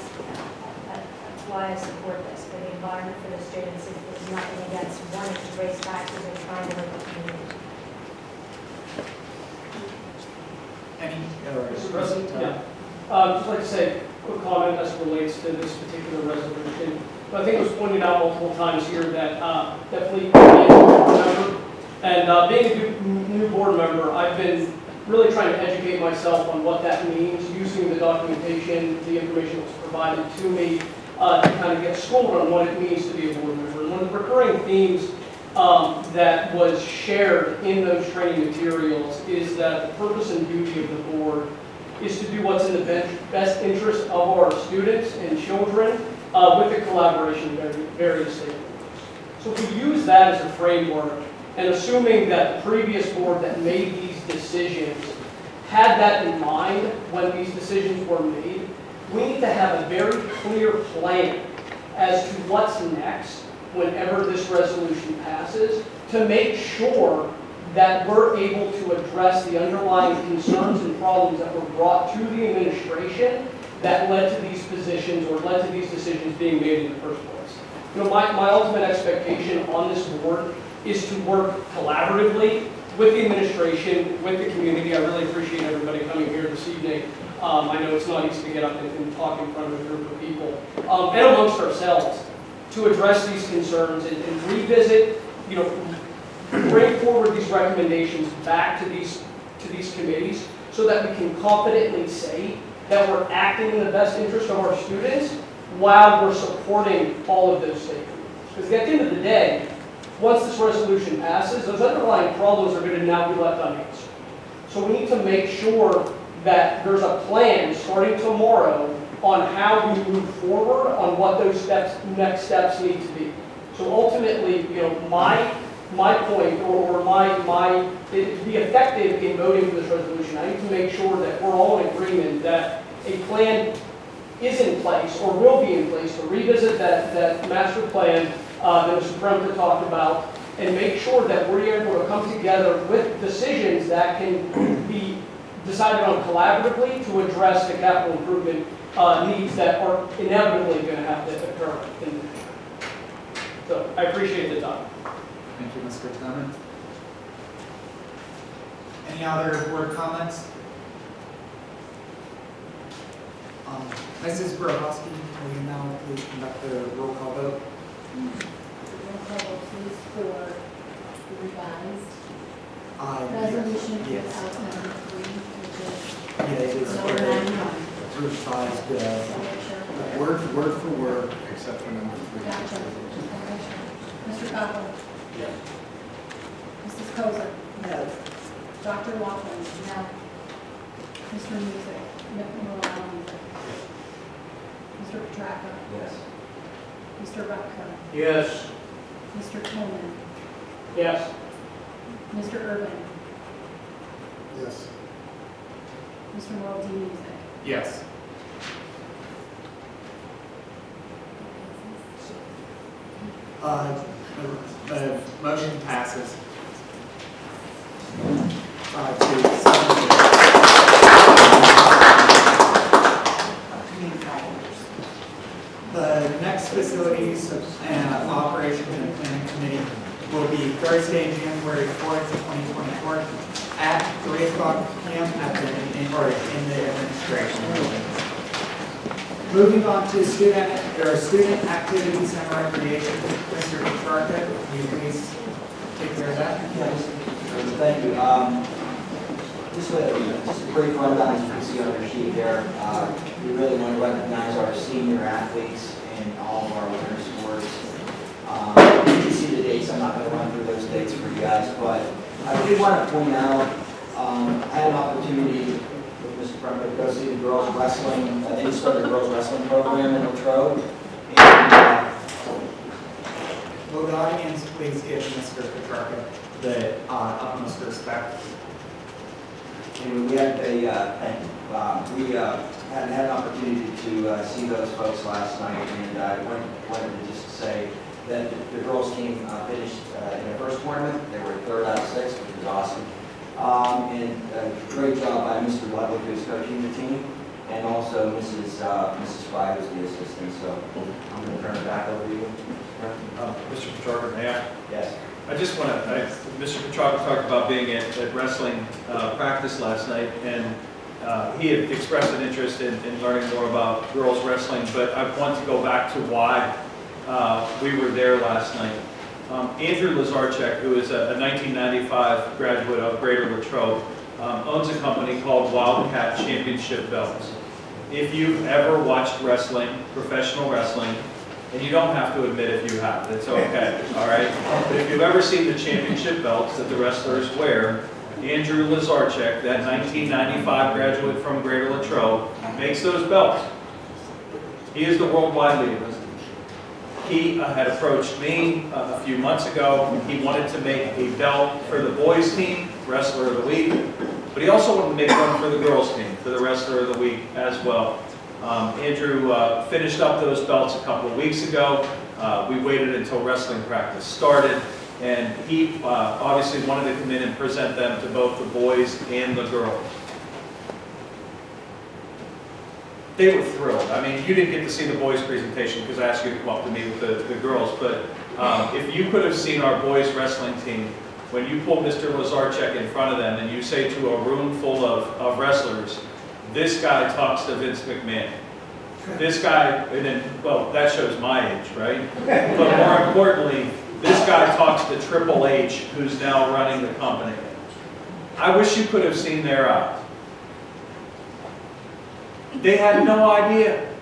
why I support this, for the environment for the students. It's nothing against wanting to raise taxes and trying to help the community. Any, Mr. President, just like to say a quick comment as it relates to this particular resolution. I think it was pointed out multiple times here that definitely being a board member, and being a new board member, I've been really trying to educate myself on what that means, using the documentation, the information that was provided to me, to kind of get schooled on what it means to be a board member. And one of the recurring themes that was shared in those training materials is that the purpose and duty of the board is to do what's in the best interest of our students and children with the collaboration of various stakeholders. So if we use that as a framework, and assuming that the previous board that made these decisions had that in mind when these decisions were made, we need to have a very clear plan as to what's next whenever this resolution passes, to make sure that we're able to address the underlying concerns and problems that were brought to the administration that led to these positions or led to these decisions being made in the first place. You know, my ultimate expectation on this board is to work collaboratively with the administration, with the community. I really appreciate everybody coming here this evening. I know it's not easy to get up and talk in front of a group of people, and amongst ourselves, to address these concerns and revisit, you know, bring forward these recommendations back to these committees so that we can confidently say that we're acting in the best interest of our students while we're supporting all of those stakeholders. Because at the end of the day, once this resolution passes, those underlying problems are going to now be left unanswered. So we need to make sure that there's a plan starting tomorrow on how we move forward on what those next steps need to be. So ultimately, you know, my point or to be effective in voting for this resolution, I need to make sure that we're all in agreement that a plan is in place or will be in place to revisit that master plan that Mr. Premka talked about, and make sure that we're able to come together with decisions that can be decided on collaboratively to address the capital improvement needs that are inevitably going to have to occur in the future. So I appreciate the time. Thank you, Mr. Tillman. Any other board comments? Mrs. Borowski, will you now please conduct the roll call vote? Roll call vote, please, for the revised Aye. resolution Yes. 2003, which is Yeah, it is number very 91. revised, Sure. Word for word, except for number 3. Gotcha. Mr. Coughlin? Yes. Mrs. Kozer? No. Dr. Laughlin? No. Mr. Music? Morale Music? Mr. Petracca? Yes. Mr. Rutko? Yes. Mr. Tillman? Yes. Mr. Urban? Yes. Mr. Morale Music? Yes. The motion passes. 5-7. The next facilities and operations and planning committee will be Thursday, January 4th, 2024, at 3:00 p.m. in the administration building. Moving on to student activities and recreation. Mr. Petrarca, will you please take care of that? Thank you. Just a brief rundown, as you can see on your sheet there. We really want to recognize our senior athletes in all of our winter sports. You can see the dates. I'm not going to run through those dates for you guys, but I did want to point out, I had an opportunity with Mr. Premka to go see the girls wrestling. They just started the girls wrestling program in Latrobe. And, Will the audience please give Mr. Petrarca the utmost respect? And we had had an opportunity to see those folks last night, and I wanted to just say that the girls team finished in their first tournament. They were third out of 6, which was awesome. And a great job by Mr. Ludwig, who's coaching the team. and also Mrs. Fry was the assistant, so I'm going to turn it back over to you. Mr. Petrarca, may I? Yes. I just want to, Mr. Petrarca talked about being at wrestling practice last night, and he had expressed an interest in learning more about girls wrestling, but I want to go back to why we were there last night. Andrew Lazarchek, who is a 1995 graduate of Greater Latrobe, owns a company called Wildcat Championship Belts. If you've ever watched wrestling, professional wrestling, and you don't have to admit if you have, it's okay, all right? But if you've ever seen the championship belts that the wrestlers wear, Andrew Lazarchek, that 1995 graduate from Greater Latrobe, makes those belts. He is the worldwide leader. He had approached me a few months ago. He wanted to make a belt for the boys team, Wrestler of the Week, but he also wanted to make one for the girls team, for the Wrestler of the Week as well. Andrew finished up those belts a couple of weeks ago. We waited until wrestling practice started, and he obviously wanted to come in and present them to both the boys and the girls. They were thrilled. I mean, you didn't get to see the boys' presentation because I asked you to come up to meet with the girls, but if you could have seen our boys' wrestling team, when you pull Mr. Lazarchek in front of them and you say to a room full of wrestlers, this guy talks to Vince McMahon. This guy, and then, well, that shows my age, right? But more importantly, this guy talks to Triple H, who's now running the company. I wish you could have seen their eyes. They had no idea.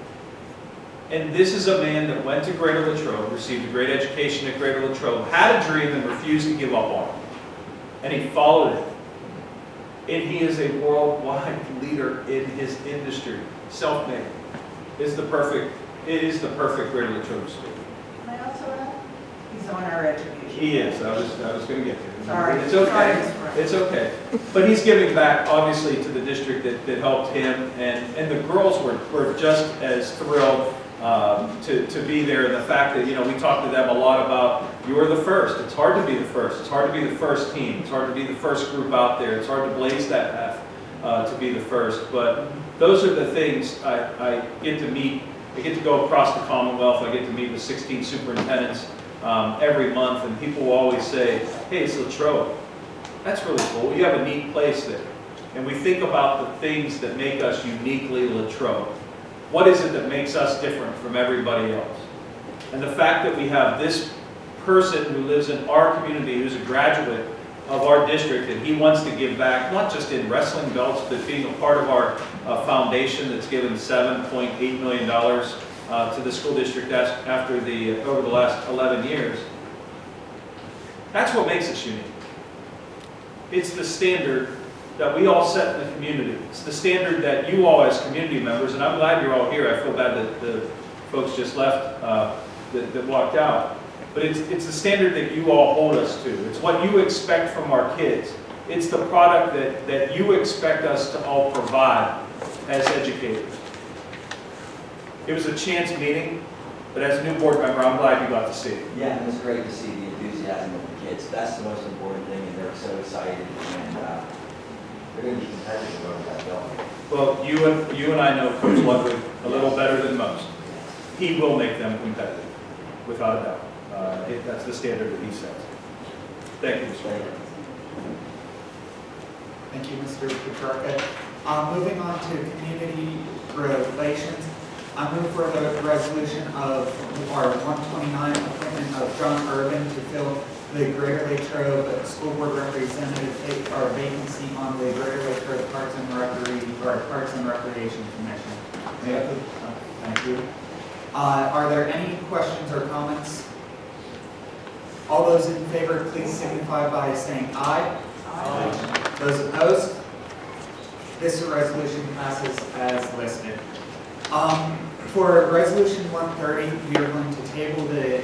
And this is a man that went to Greater Latrobe, received a great education at Greater Latrobe, had a dream and refused to give up on it. And he followed it. And he is a worldwide leader in his industry. Self-made. It is the perfect Greater Latrobe story. Can I also add? He's on our education. He is. I was going to get to it. Sorry. It's okay. Sorry, Mr. Brown. It's okay. But he's giving back, obviously, to the district that helped him. And the girls were just as thrilled to be there. And the fact that, you know, we talked to them a lot about, you're the first. It's hard to be the first. It's hard to be the first team. It's hard to be the first group out there. It's hard to blaze that path to be the first. But those are the things I get to meet. I get to go across the Commonwealth. I get to meet with 16 superintendents every month. And people will always say, hey, it's Latrobe. That's really cool. You have a neat place there. And we think about the things that make us uniquely Latrobe. What is it that makes us different from everybody else? And the fact that we have this person who lives in our community, who's a graduate of our district, and he wants to give back, not just in wrestling belts, but being a part of our foundation that's given $7.8 million to the school district over the last 11 years. That's what makes us unique. It's the standard that we all set in the community. It's the standard that you all as community members, and I'm glad you're all here. I feel bad that the folks just left that walked out. But it's the standard that you all hold us to. It's what you expect from our kids. It's the product that you expect us to all provide as educators. It was a chance meeting, but as a new board member, I'm glad you got to see it. Yeah, and it's great to see the enthusiasm of the kids. That's the most important thing, and they're so excited, and they're going to be competitive over that belt. Well, you and I know Coach Ludwig a little better than most. He will make them competitive, without a doubt. That's the standard that he sets. Thank you, Mr. Chairman. Thank you, Mr. Petrarca. Moving on to community relations, I move for the resolution of our 129 appointment of John Urban to fill the Greater Latrobe School Board Representative vacancy on the Greater Latrobe Parks and Recreation Commission. Thank you. Are there any questions or comments? All those in favor, please signify by saying aye. Aye. Those opposed? This resolution passes as listed. For Resolution 130, we are going to table the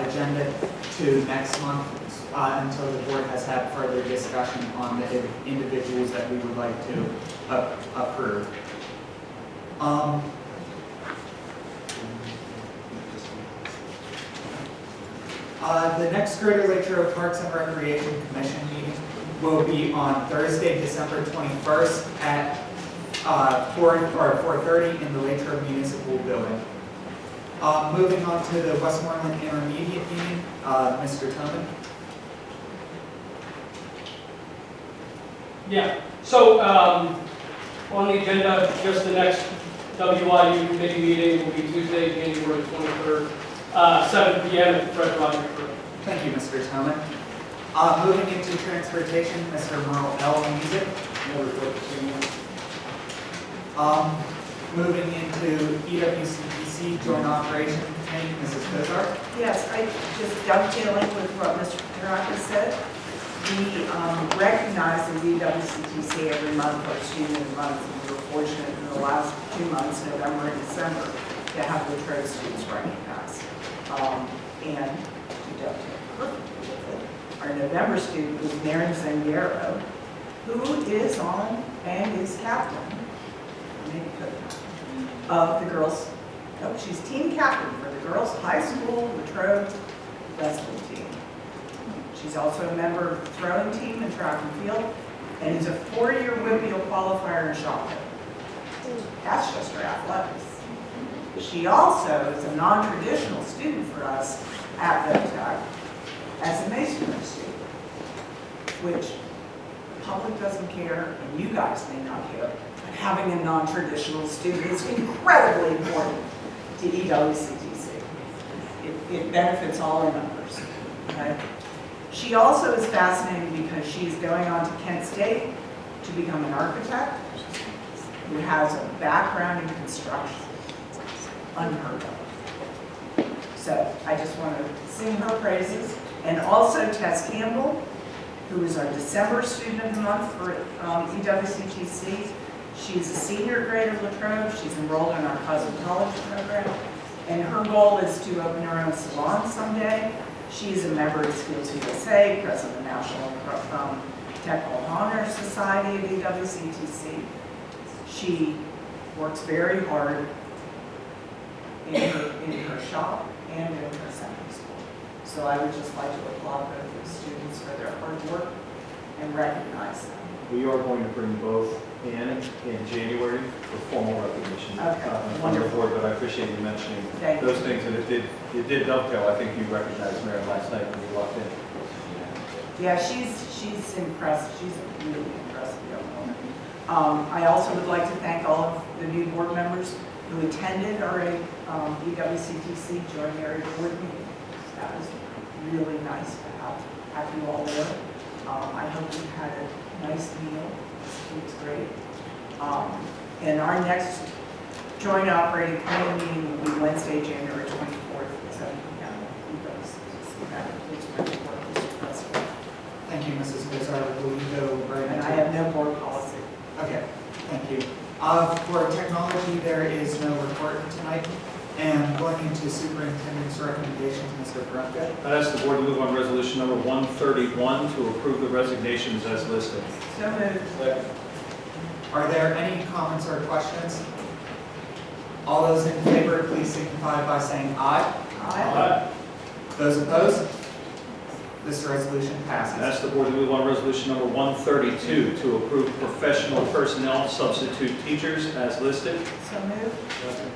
agenda to next month until the board has had further discussion on the individuals that we would like to approve. The next Greater Latrobe Parks and Recreation Commission meeting will be on Thursday, December 21st at 4:30 in the Latrobe Municipal Building. Moving on to the Westmoreland Intermediate meeting, Mr. Tobin. Yeah, so, on the agenda, just the next WIU committee meeting will be Tuesday, January 23rd, 7 p.m. at the Fred Rogers Room. Thank you, Mr. Tobin. Moving into transportation, Mr. Merle L. Music. No report this evening. Moving into EWCPC Joint Operation Committee, Mrs. Cozart. Yes, I just dovetailing with what Mr. Taraka said. We recognize the WCTC every month or student month. We were fortunate in the last 2 months, November and December, to have the trade students recognized. And to dovetail perfectly with it, our November student was Maren Zangiero, who is on and is captain, maybe could, of the girls. No, she's team captain for the girls' high school Latrobe wrestling team. She's also a member of the throwing team in track and field, and is a 4-year WIPIO qualifier in shot put. That's just her athletics. She also is a non-traditional student for us at VOTEC as a masonry student, which the public doesn't care, and you guys may not care, but having a non-traditional student is incredibly important to EWCTC. It benefits all our members, okay? She also is fascinating because she's going on to Kent State to become an architect who has a background in construction. Unheard of. So I just want to sing her praises. And also Tess Campbell, who is our December Student of the Month for EWCTC. She's a senior grade of Latrobe. She's enrolled in our cosmetology program. And her goal is to open her own salon someday. She's a member of Skills USA, president of the National Technical Honor Society of EWCTC. She works very hard in her shop and in her secondary school. So I would just like to applaud both of the students for their hard work and recognize them. We are going to bring both in January for formal recognition. Okay, On your wonderful. board, but I appreciate you mentioning Thank you. those things, and it did dovetail. I think you recognized Mary last night when you walked in. Yeah, she's impressive. She's a really impressive young woman. I also would like to thank all of the new board members who attended our EWCTC Joint Area Board meeting. That was really nice to have you all there. I hope you had a nice meal. It was great. And our next joint operating committee meeting will be Wednesday, January 24th at 7 p.m. That concludes my report, Mr. President. Thank you, Mrs. Cozart. Will you go right And into? I have no board policy. Okay, thank you. For technology, there is no report tonight. And going into superintendent's recommendations, Mr. Brunke. I'd ask the board to move on resolution number 131 to approve the resignations as listed. So moved. Are there any comments or questions? All those in favor, please signify by saying aye. Aye. Those opposed? This resolution I'd passes. ask the board to move on resolution number 132 to approve professional personnel substitute teachers as listed. So moved.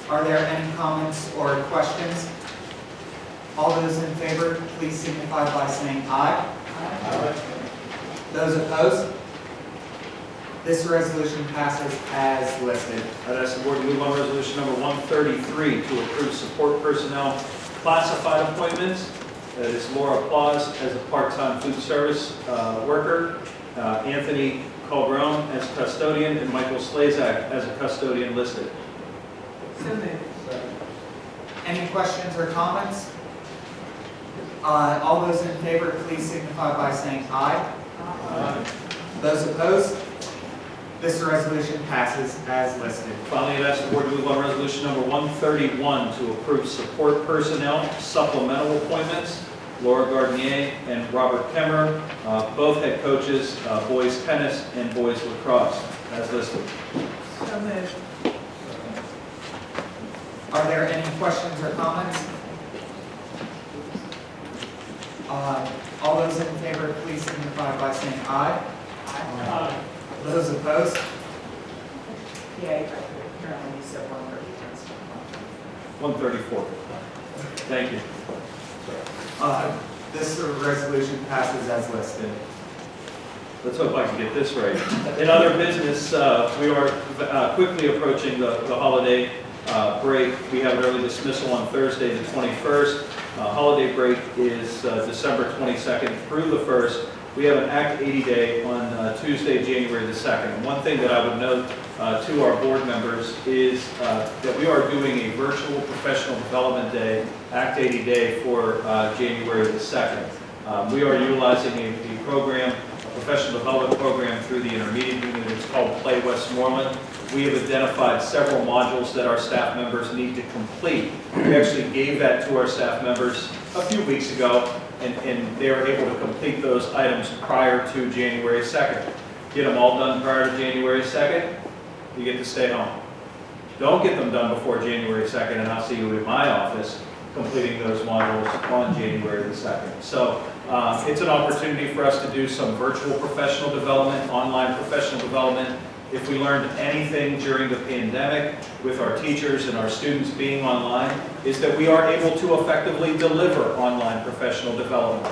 Are there any comments or questions? All those in favor, please signify by saying aye. Those opposed? This resolution passes as listed. I'd ask the board to move on resolution number 133 to approve support personnel classified appointments. That is Laura Claus as a part-time food service worker, Anthony Calderon as custodian, and Michael Slazak as a custodian listed. So moved. Any questions or comments? All those in favor, please signify by saying aye. Those opposed? This resolution passes as listed. Finally, I'd ask the board to move on resolution number 131 to approve support personnel supplemental appointments. Laura Gardnier and Robert Kemmer, both head coaches, boys tennis and boys lacrosse, as listed. So moved. Are there any questions or comments? All those in favor, please signify by saying aye. Those opposed? PA, but apparently you said 1:30. 134. Thank you. This resolution passes as listed. Let's hope I can get this right. In other business, we are quickly approaching the holiday break. We have an early dismissal on Thursday, the 21st. Holiday break is December 22nd through the 1st. We have an Act 80 Day on Tuesday, January the 2nd. And one thing that I would note to our board members is that we are doing a virtual professional development day, Act 80 Day, for January the 2nd. We are utilizing a program, a professional development program through the intermediate unit. It's called Play Westmoreland. We have identified several modules that our staff members need to complete. We actually gave that to our staff members a few weeks ago, and they are able to complete those items prior to January 2nd. Get them all done prior to January 2nd, you get to stay home. Don't get them done before January 2nd, and I'll see you in my office completing those modules on January the 2nd. So it's an opportunity for us to do some virtual professional development, online professional development. If we learned anything during the pandemic with our teachers and our students being online, is that we are able to effectively deliver online professional development.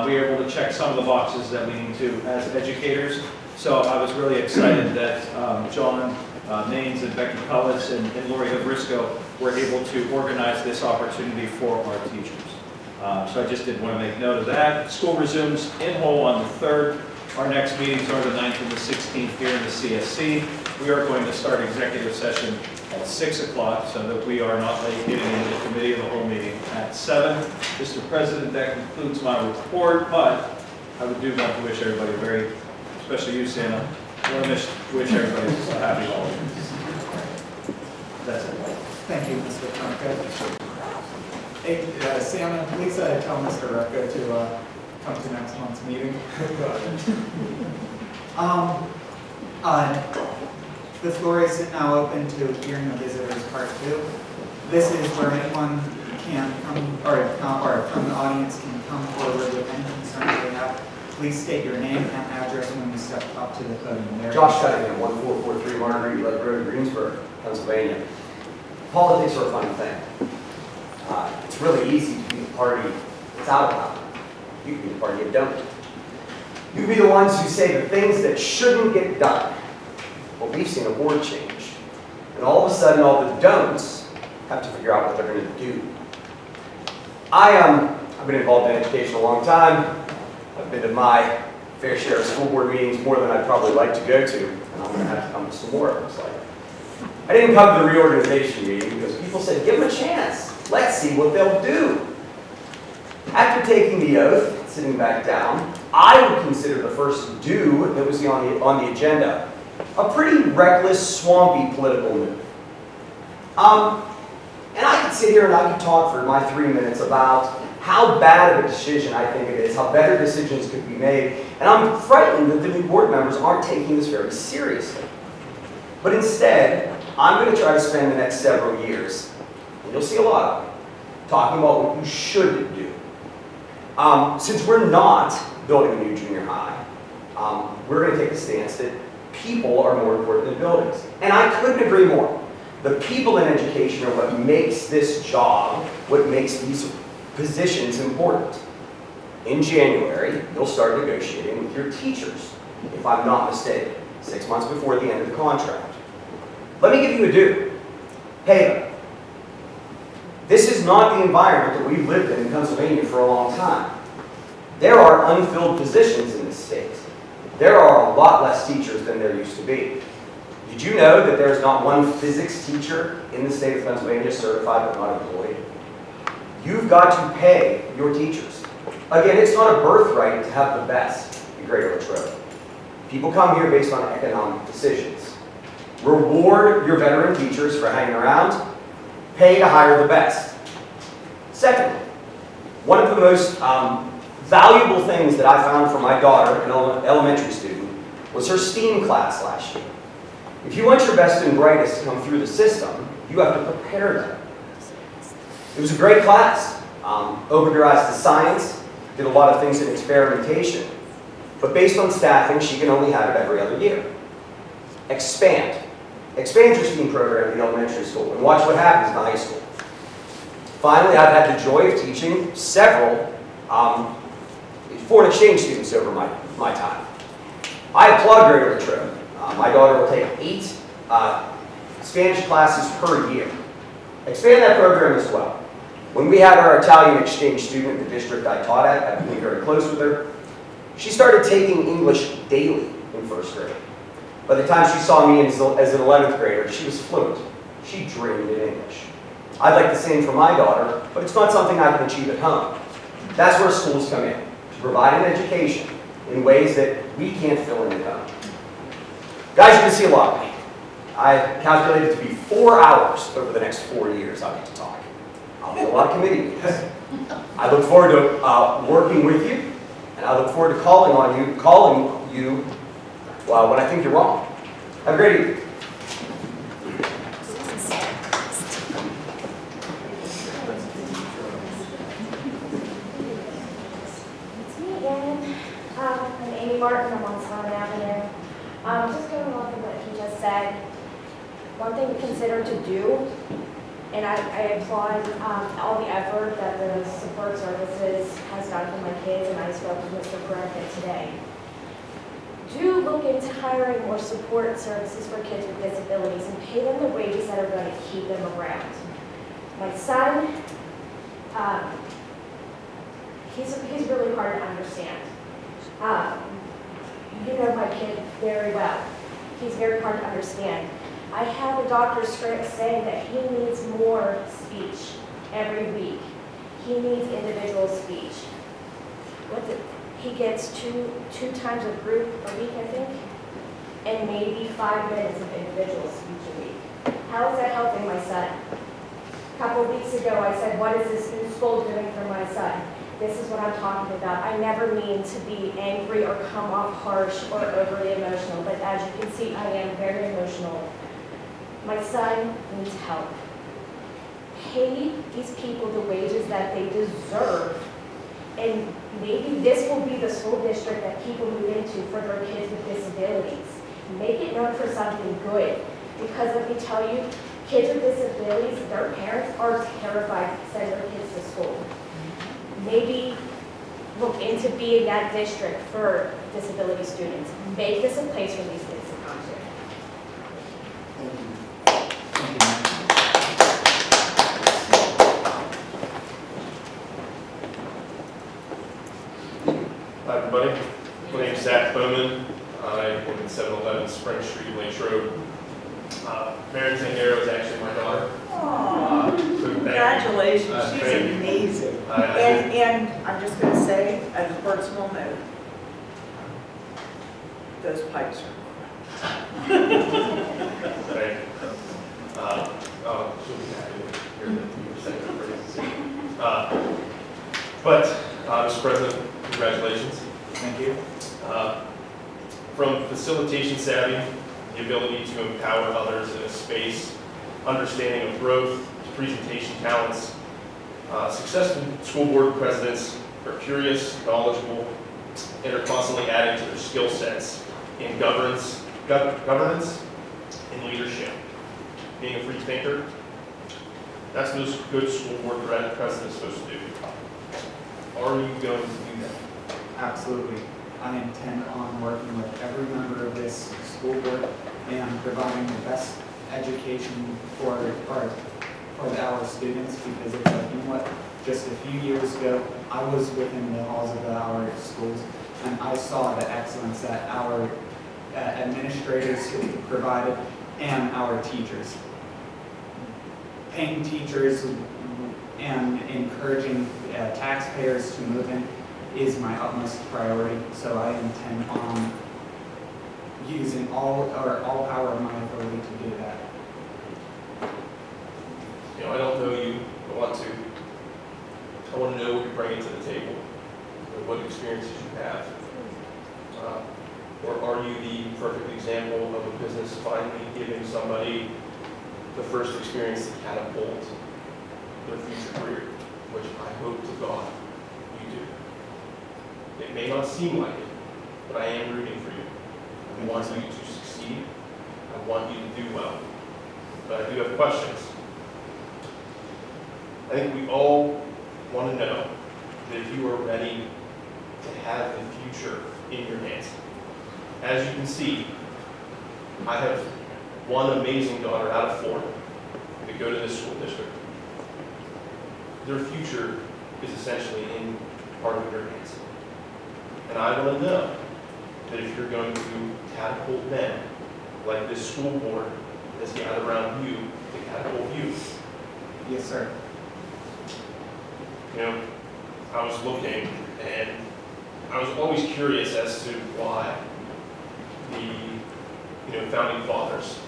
We are able to check some of the boxes that we need to as educators. So I was really excited that John Maines and Becky Cullis and Lori Briscoe were able to organize this opportunity for our teachers. So I just did want to make note of that. School resumes in whole on the 3rd. Our next meetings are the 9th and the 16th here in the CSC. We are going to start executive session at 6 o'clock so that we are not late getting into the committee of the whole meeting at 7. Mr. President, that concludes my report, but I would do want to wish everybody a very, especially you, Santa, I want to wish everybody a happy holidays. That's it. Thank you, Mr. Trumka. Hey, Santa, please tell Mr. Repka to come to next month's meeting. The floor is now open to hearing of visitors part 2. This is where anyone can come, or from the audience can come forward with any concerns they have. Please state your name and address when you step up to the podium. There. Josh Cunningham, 1443 Marguerite Lake Road, Greensburg, Pennsylvania. Politics are a fun thing. It's really easy to be the party that's out of power. You can be the party that don't. You can be the ones who say the things that shouldn't get done. Well, we've seen a board change. And all of a sudden, all the don'ts have to figure out what they're going to do. I've been involved in education a long time. I've been to my fair share of school board meetings, more than I'd probably like to go to, and I'm going to have to come to some more, it looks like. I didn't come to the reorganization meeting because people said, give them a chance. Let's see what they'll do. After taking the oath, sitting back down, I would consider the first do that was on the agenda a pretty reckless, swampy political move. And I could sit here and I could talk for my 3 minutes about how bad of a decision I think it is, how better decisions could be made, and I'm frightened that the new board members aren't taking this very seriously. But instead, I'm going to try to spend the next several years, and you'll see a lot of them, talking about what you should do. Since we're not building a new junior high, we're going to take the stance that people are more important than buildings. And I couldn't agree more. The people in education are what makes this job, what makes these positions important. In January, you'll start negotiating with your teachers, if I'm not mistaken, 6 months before the end of the contract. Let me give you a do. Pay them. This is not the environment that we've lived in Pennsylvania for a long time. There are unfilled positions in this state. There are a lot less teachers than there used to be. Did you know that there's not one physics teacher in the state of Pennsylvania certified but not employed? You've got to pay your teachers. Again, it's not a birthright to have the best in Greater Latrobe. People come here based on economic decisions. Reward your veteran teachers for hanging around. Pay to hire the best. Second, one of the most valuable things that I found for my daughter, an elementary student, was her STEAM class last year. If you want your best and brightest to come through the system, you have to prepare them. It was a great class. Opened her eyes to science, did a lot of things in experimentation. But based on staffing, she can only have it every other year. Expand. expand your STEAM program in the elementary school and watch what happens in high school. Finally, I've had the joy of teaching several foreign exchange students over my time. I applaud Greater Latrobe. My daughter will take 8 Spanish classes per year. Expand that program as well. When we had our Italian exchange student in the district I taught at, I became very close with her. She started taking English daily in first grade. By the time she saw me as an 11th grader, she was fluent. She dreamed in English. I'd like the same for my daughter, but it's not something I can achieve at home. That's where schools come in, to provide an education in ways that we can't fill in at home. Guys, you can see a lot of me. I calculated it to be 4 hours over the next 4 years I'll get to talk. I'll do a lot of committee meetings. I look forward to working with you, and I look forward to calling you when I think you're wrong. Have a great evening. It's me again. I'm Amy Martin. I'm on Solomon Avenue. Just going along with what he just said, one thing to consider to do, and I applaud all the effort that the support services has done for my kids, and I spoke with Mr. Corrected today. Do look into hiring more support services for kids with disabilities and pay them the wages that are going to keep them around. My son, he's really hard to understand. You know my kid very well. He's very hard to understand. I have a doctor's script saying that he needs more speech every week. He needs individual speech. He gets two times a group a week, I think, and maybe 5 minutes of individual speech a week. How is that helping my son? A couple of weeks ago, I said, what is this new school doing for my son? This is what I'm talking about. I never mean to be angry or come off harsh or overly emotional, but as you can see, I am very emotional. My son needs help. Pay these people the wages that they deserve. And maybe this will be the school district that people move into for their kids with disabilities. Make it known for something good. Because let me tell you, kids with disabilities, their parents are terrified to send their kids to school. Maybe look into being that district for disability students. Make this a place for these kids to come to. Hi, everybody. My name is Zach Bowman. I live at 711 Spring Street, Latrobe. Mary Zangaro is actually my daughter. Congratulations, she's amazing. And I'm just going to say, as a personal note, those pipes are Thank you. She'll be happy to hear that you were saying her praises. Mr. President, congratulations. Thank you. From facilitation savvy, the ability to empower others in a space, understanding of growth, to presentation talents, successful school board presidents are curious, knowledgeable, and are constantly adding to their skill sets in governance and leadership. Being a free thinker, that's what a good school board president is supposed to do. Are you going to do that? Absolutely. I intend on working with every member of this school board and providing the best education for our students, because it's like, you know what, just a few years ago, I was within the halls of our schools, and I saw the excellence that our administrators provided and our teachers. Paying teachers and encouraging taxpayers to move in is my utmost priority, so I intend on using all power of my authority to do that. You know, I don't know you. I want to know what you're bringing to the table, and what experiences you have. Or are you the perfect example of a business finally giving somebody the first experience to catapult their future career, which I hope to God you do. It may not seem like it, but I am rooting for you. I want you to succeed. I want you to do well. But I do have questions. I think we all want to know that if you are ready to have the future in your hands. As you can see, I have one amazing daughter out of 4 that go to this school district. Their future is essentially in part of your hands. And I want to know that if you're going to catapult them, like this school board has gathered around you to catapult you. Yes, sir. You know, I was looking and I was always curious as to why the founding fathers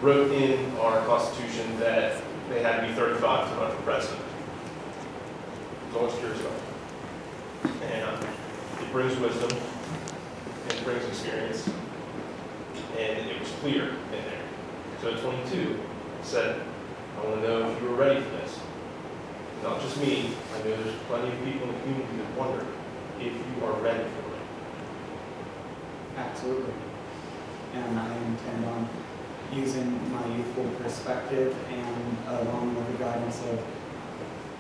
wrote in our Constitution that they had to be 35 to run for president. I was always curious about it. And it brings wisdom, and it brings experience, and it was clear in there. So 22 said, I want to know if you were ready for this. Not just me, I know there's plenty of people in the community that wonder if you are ready for it. Absolutely. And I intend on using my youthful perspective and along with the guidance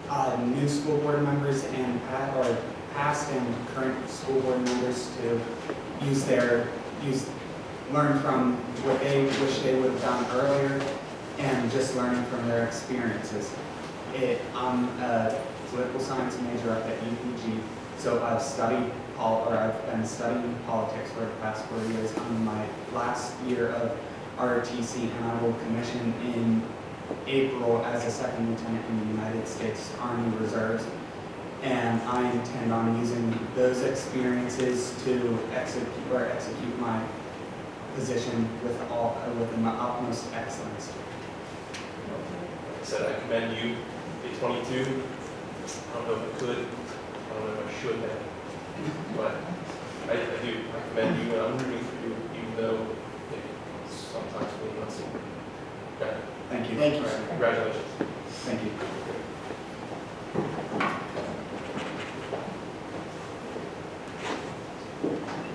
of new school board members and past and current school board members to learn from what they wish they would have done earlier and just learning from their experiences. I'm a political science major up at UPG, so I've been studying politics for the past 4 years. I'm in my last year of ROTC, and I will commission in April as a second lieutenant in the United States Army Reserves. And I intend on using those experiences to execute my position with my utmost excellence. Like I said, I commend you at 22. I don't know if I could, I don't know if I should have, but I do. I commend you, and I'm rooting for you, even though it's sometimes really not seen. Okay. Thank you. Thank you. Congratulations. Thank you.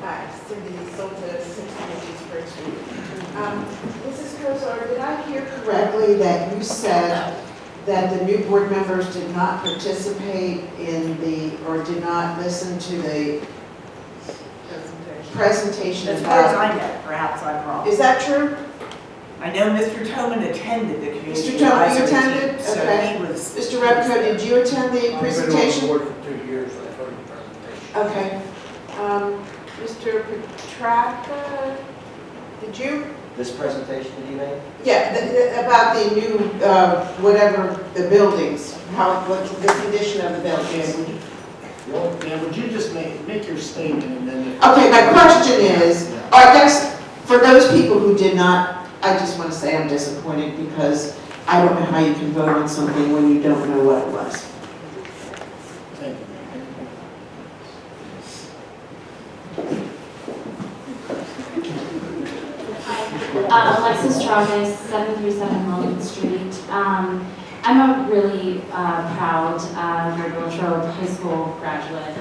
Hi, Cindy Solta, 620 Spring Street. Mrs. Kozar, did I hear correctly that you said that the new board members did not participate or did not listen to the presentation? As far as I know, perhaps I'm wrong. Is that true? I know Mr. Toman attended the community Mr. Tobin, you advisory attended? team, so Okay. he was. Mr. Repko, did you attend the presentation? I've been on board for 2 years, I've heard the presentation. Okay. Mr. Petraka, did you? This presentation that you made? Yeah, about the new, whatever, the buildings, what's the condition of the buildings. Dan, would you just make your statement and then? Okay, my question is, I guess, for those people who did not, I just want to say I'm disappointed because I don't know how you can vote on something when you don't know what it was. Thank you. Alexis Travis, 737 Logan Street. I'm a really proud Mary Latrobe High School graduate.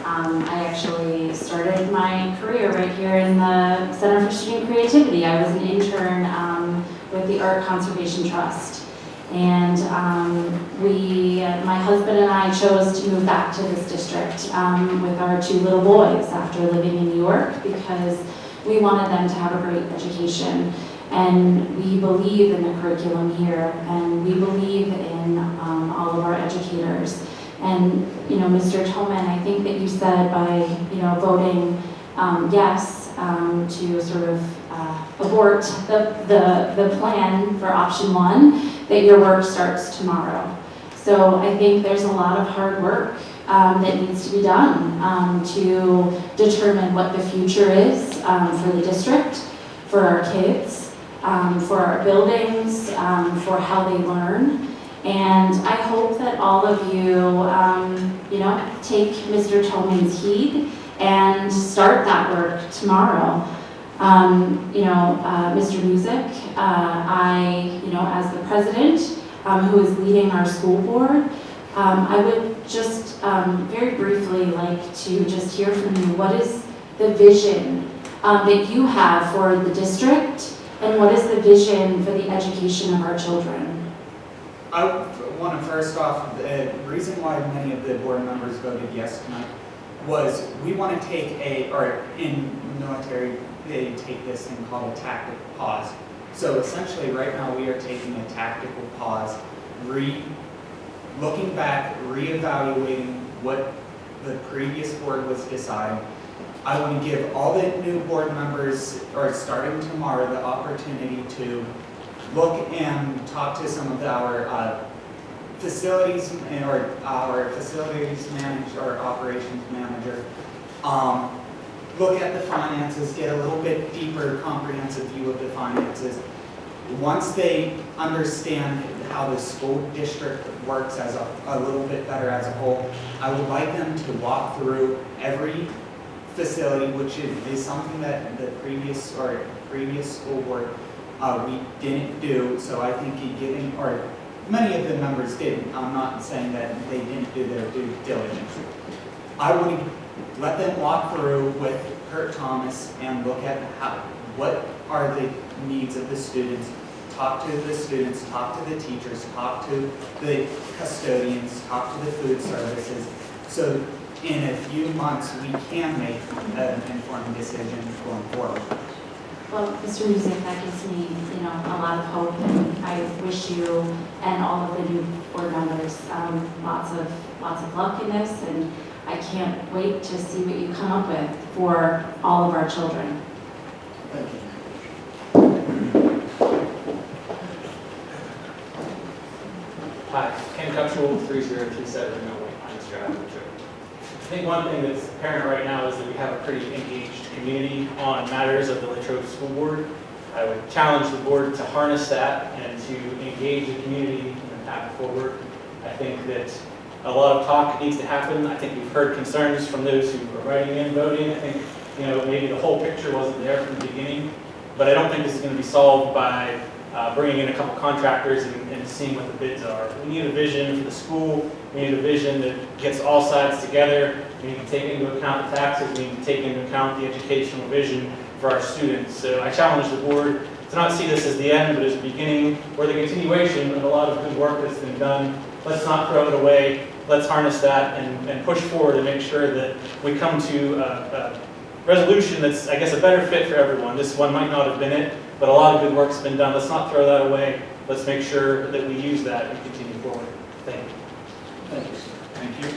I actually started my career right here in the Center for Student Creativity. I was an intern with the Art Conservation Trust. And my husband and I chose to move back to this district with our 2 little boys after living in New York because we wanted them to have a great education. And we believe in the curriculum here, and we believe in all of our educators. And, Mr. Toman, I think that you said by, voting yes to sort of abort the plan for option 1, that your work starts tomorrow. So I think there's a lot of hard work that needs to be done to determine what the future is for the district, for our kids, for our buildings, for how they learn. And I hope that all of you, take Mr. Toman's heed and start that work tomorrow. Mr. Music, as the president who is leading our school board, I would just very briefly like to just hear from you. What is the vision that you have for the district And what is the vision for the education of our children? I want to first off, the reason why many of the board members voted yes tonight was we want to take or in military, they take this thing called a tactical pause. So essentially right now we are taking a tactical pause, looking back, reevaluating what the previous board was deciding. I want to give all the new board members, or starting tomorrow, the opportunity to look and talk to some of our facilities or our facilities manager or operations manager. Look at the finances, get a little bit deeper, comprehensive view of the finances. Once they understand how the school district works as a little bit better as a whole, I would like them to walk through every facility, which is something that the previous school board we didn't do. So I think many of the members didn't. I'm not saying that they didn't do their due diligence. I want to let them walk through with Kurt Thomas and look at what are the needs of the students, talk to the students, talk to the teachers, talk to the custodians, talk to the food services. So in a few months, we can make an informed decision going forward. Well, Mr. Music, that gives me, a lot of hope, and I wish you and all of the new board members lots of luck in this, and I can't wait to see what you come up with for all of our children. Thank you. Hi, Ken Cutchell, 3037 Millway Pines Drive, Detroit. I think one thing that's apparent right now is that we have a pretty engaged community on matters of the Latrobe School Board. I would challenge the board to harness that and to engage the community in the path forward. I think that a lot of talk needs to happen. I think we've heard concerns from those who are writing in, voting. I think, maybe the whole picture wasn't there from the beginning, but I don't think this is going to be solved by bringing in a couple contractors and seeing what the bids are. We need a vision for the school. We need a vision that gets all sides together. We need to take into account the taxes. We need to take into account the educational vision for our students. So I challenge the board to not see this as the end, but as the beginning or the continuation of a lot of good work that's been done. Let's not throw it away. Let's harness that and push forward and make sure that we come to a resolution that's, I guess, a better fit for everyone. This one might not have been it, but a lot of good work's been done. Let's not throw that away. Let's make sure that we use that and continue forward. Thank you. Thank you. Thank you.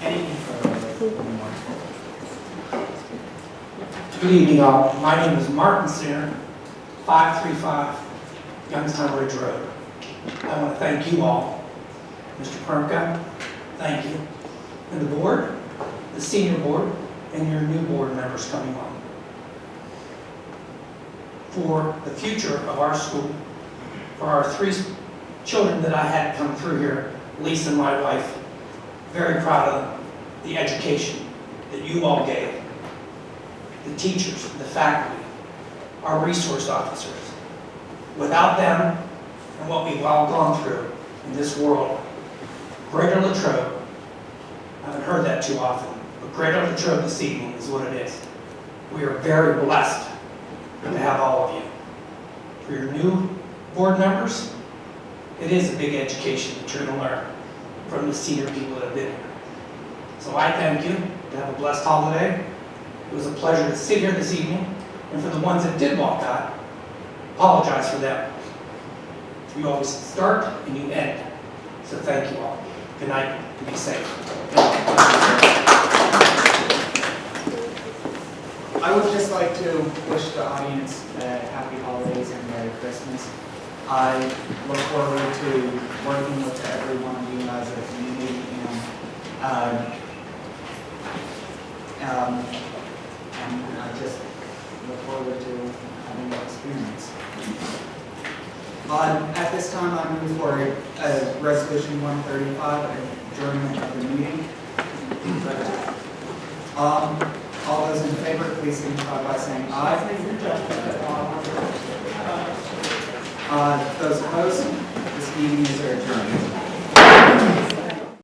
Any further remarks? Good evening, all. My name is Martin Sinner, 535 Youngstown Ridge Road. I want to thank you all, Mr. Permka, thank you, and the board, the senior board, and your new board members coming on. For the future of our school, for our 3 children that I had come through here, Lisa and my wife, very proud of the education that you all gave, the teachers, the faculty, our resource officers. Without them and what we've all gone through in this world, Greater Latrobe, I haven't heard that too often, but Greater Latrobe this evening is what it is. We are very blessed to have all of you. For your new board members, it is a big education that you're going to learn from the senior people that have been here. So I thank you. Have a blessed holiday. It was a pleasure to sit here this evening. And for the ones that did walk out, apologize for them. You always start and you end. So thank you all. Good night and be safe. I would just like to wish the audience happy holidays and Merry Christmas. I look forward to working with every one of you as a community and I just look forward to having that experience. At this time, I move for Resolution 135, adjournment of the meeting. All those in favor, please signify by saying aye. Those opposed, this meeting is adjourned.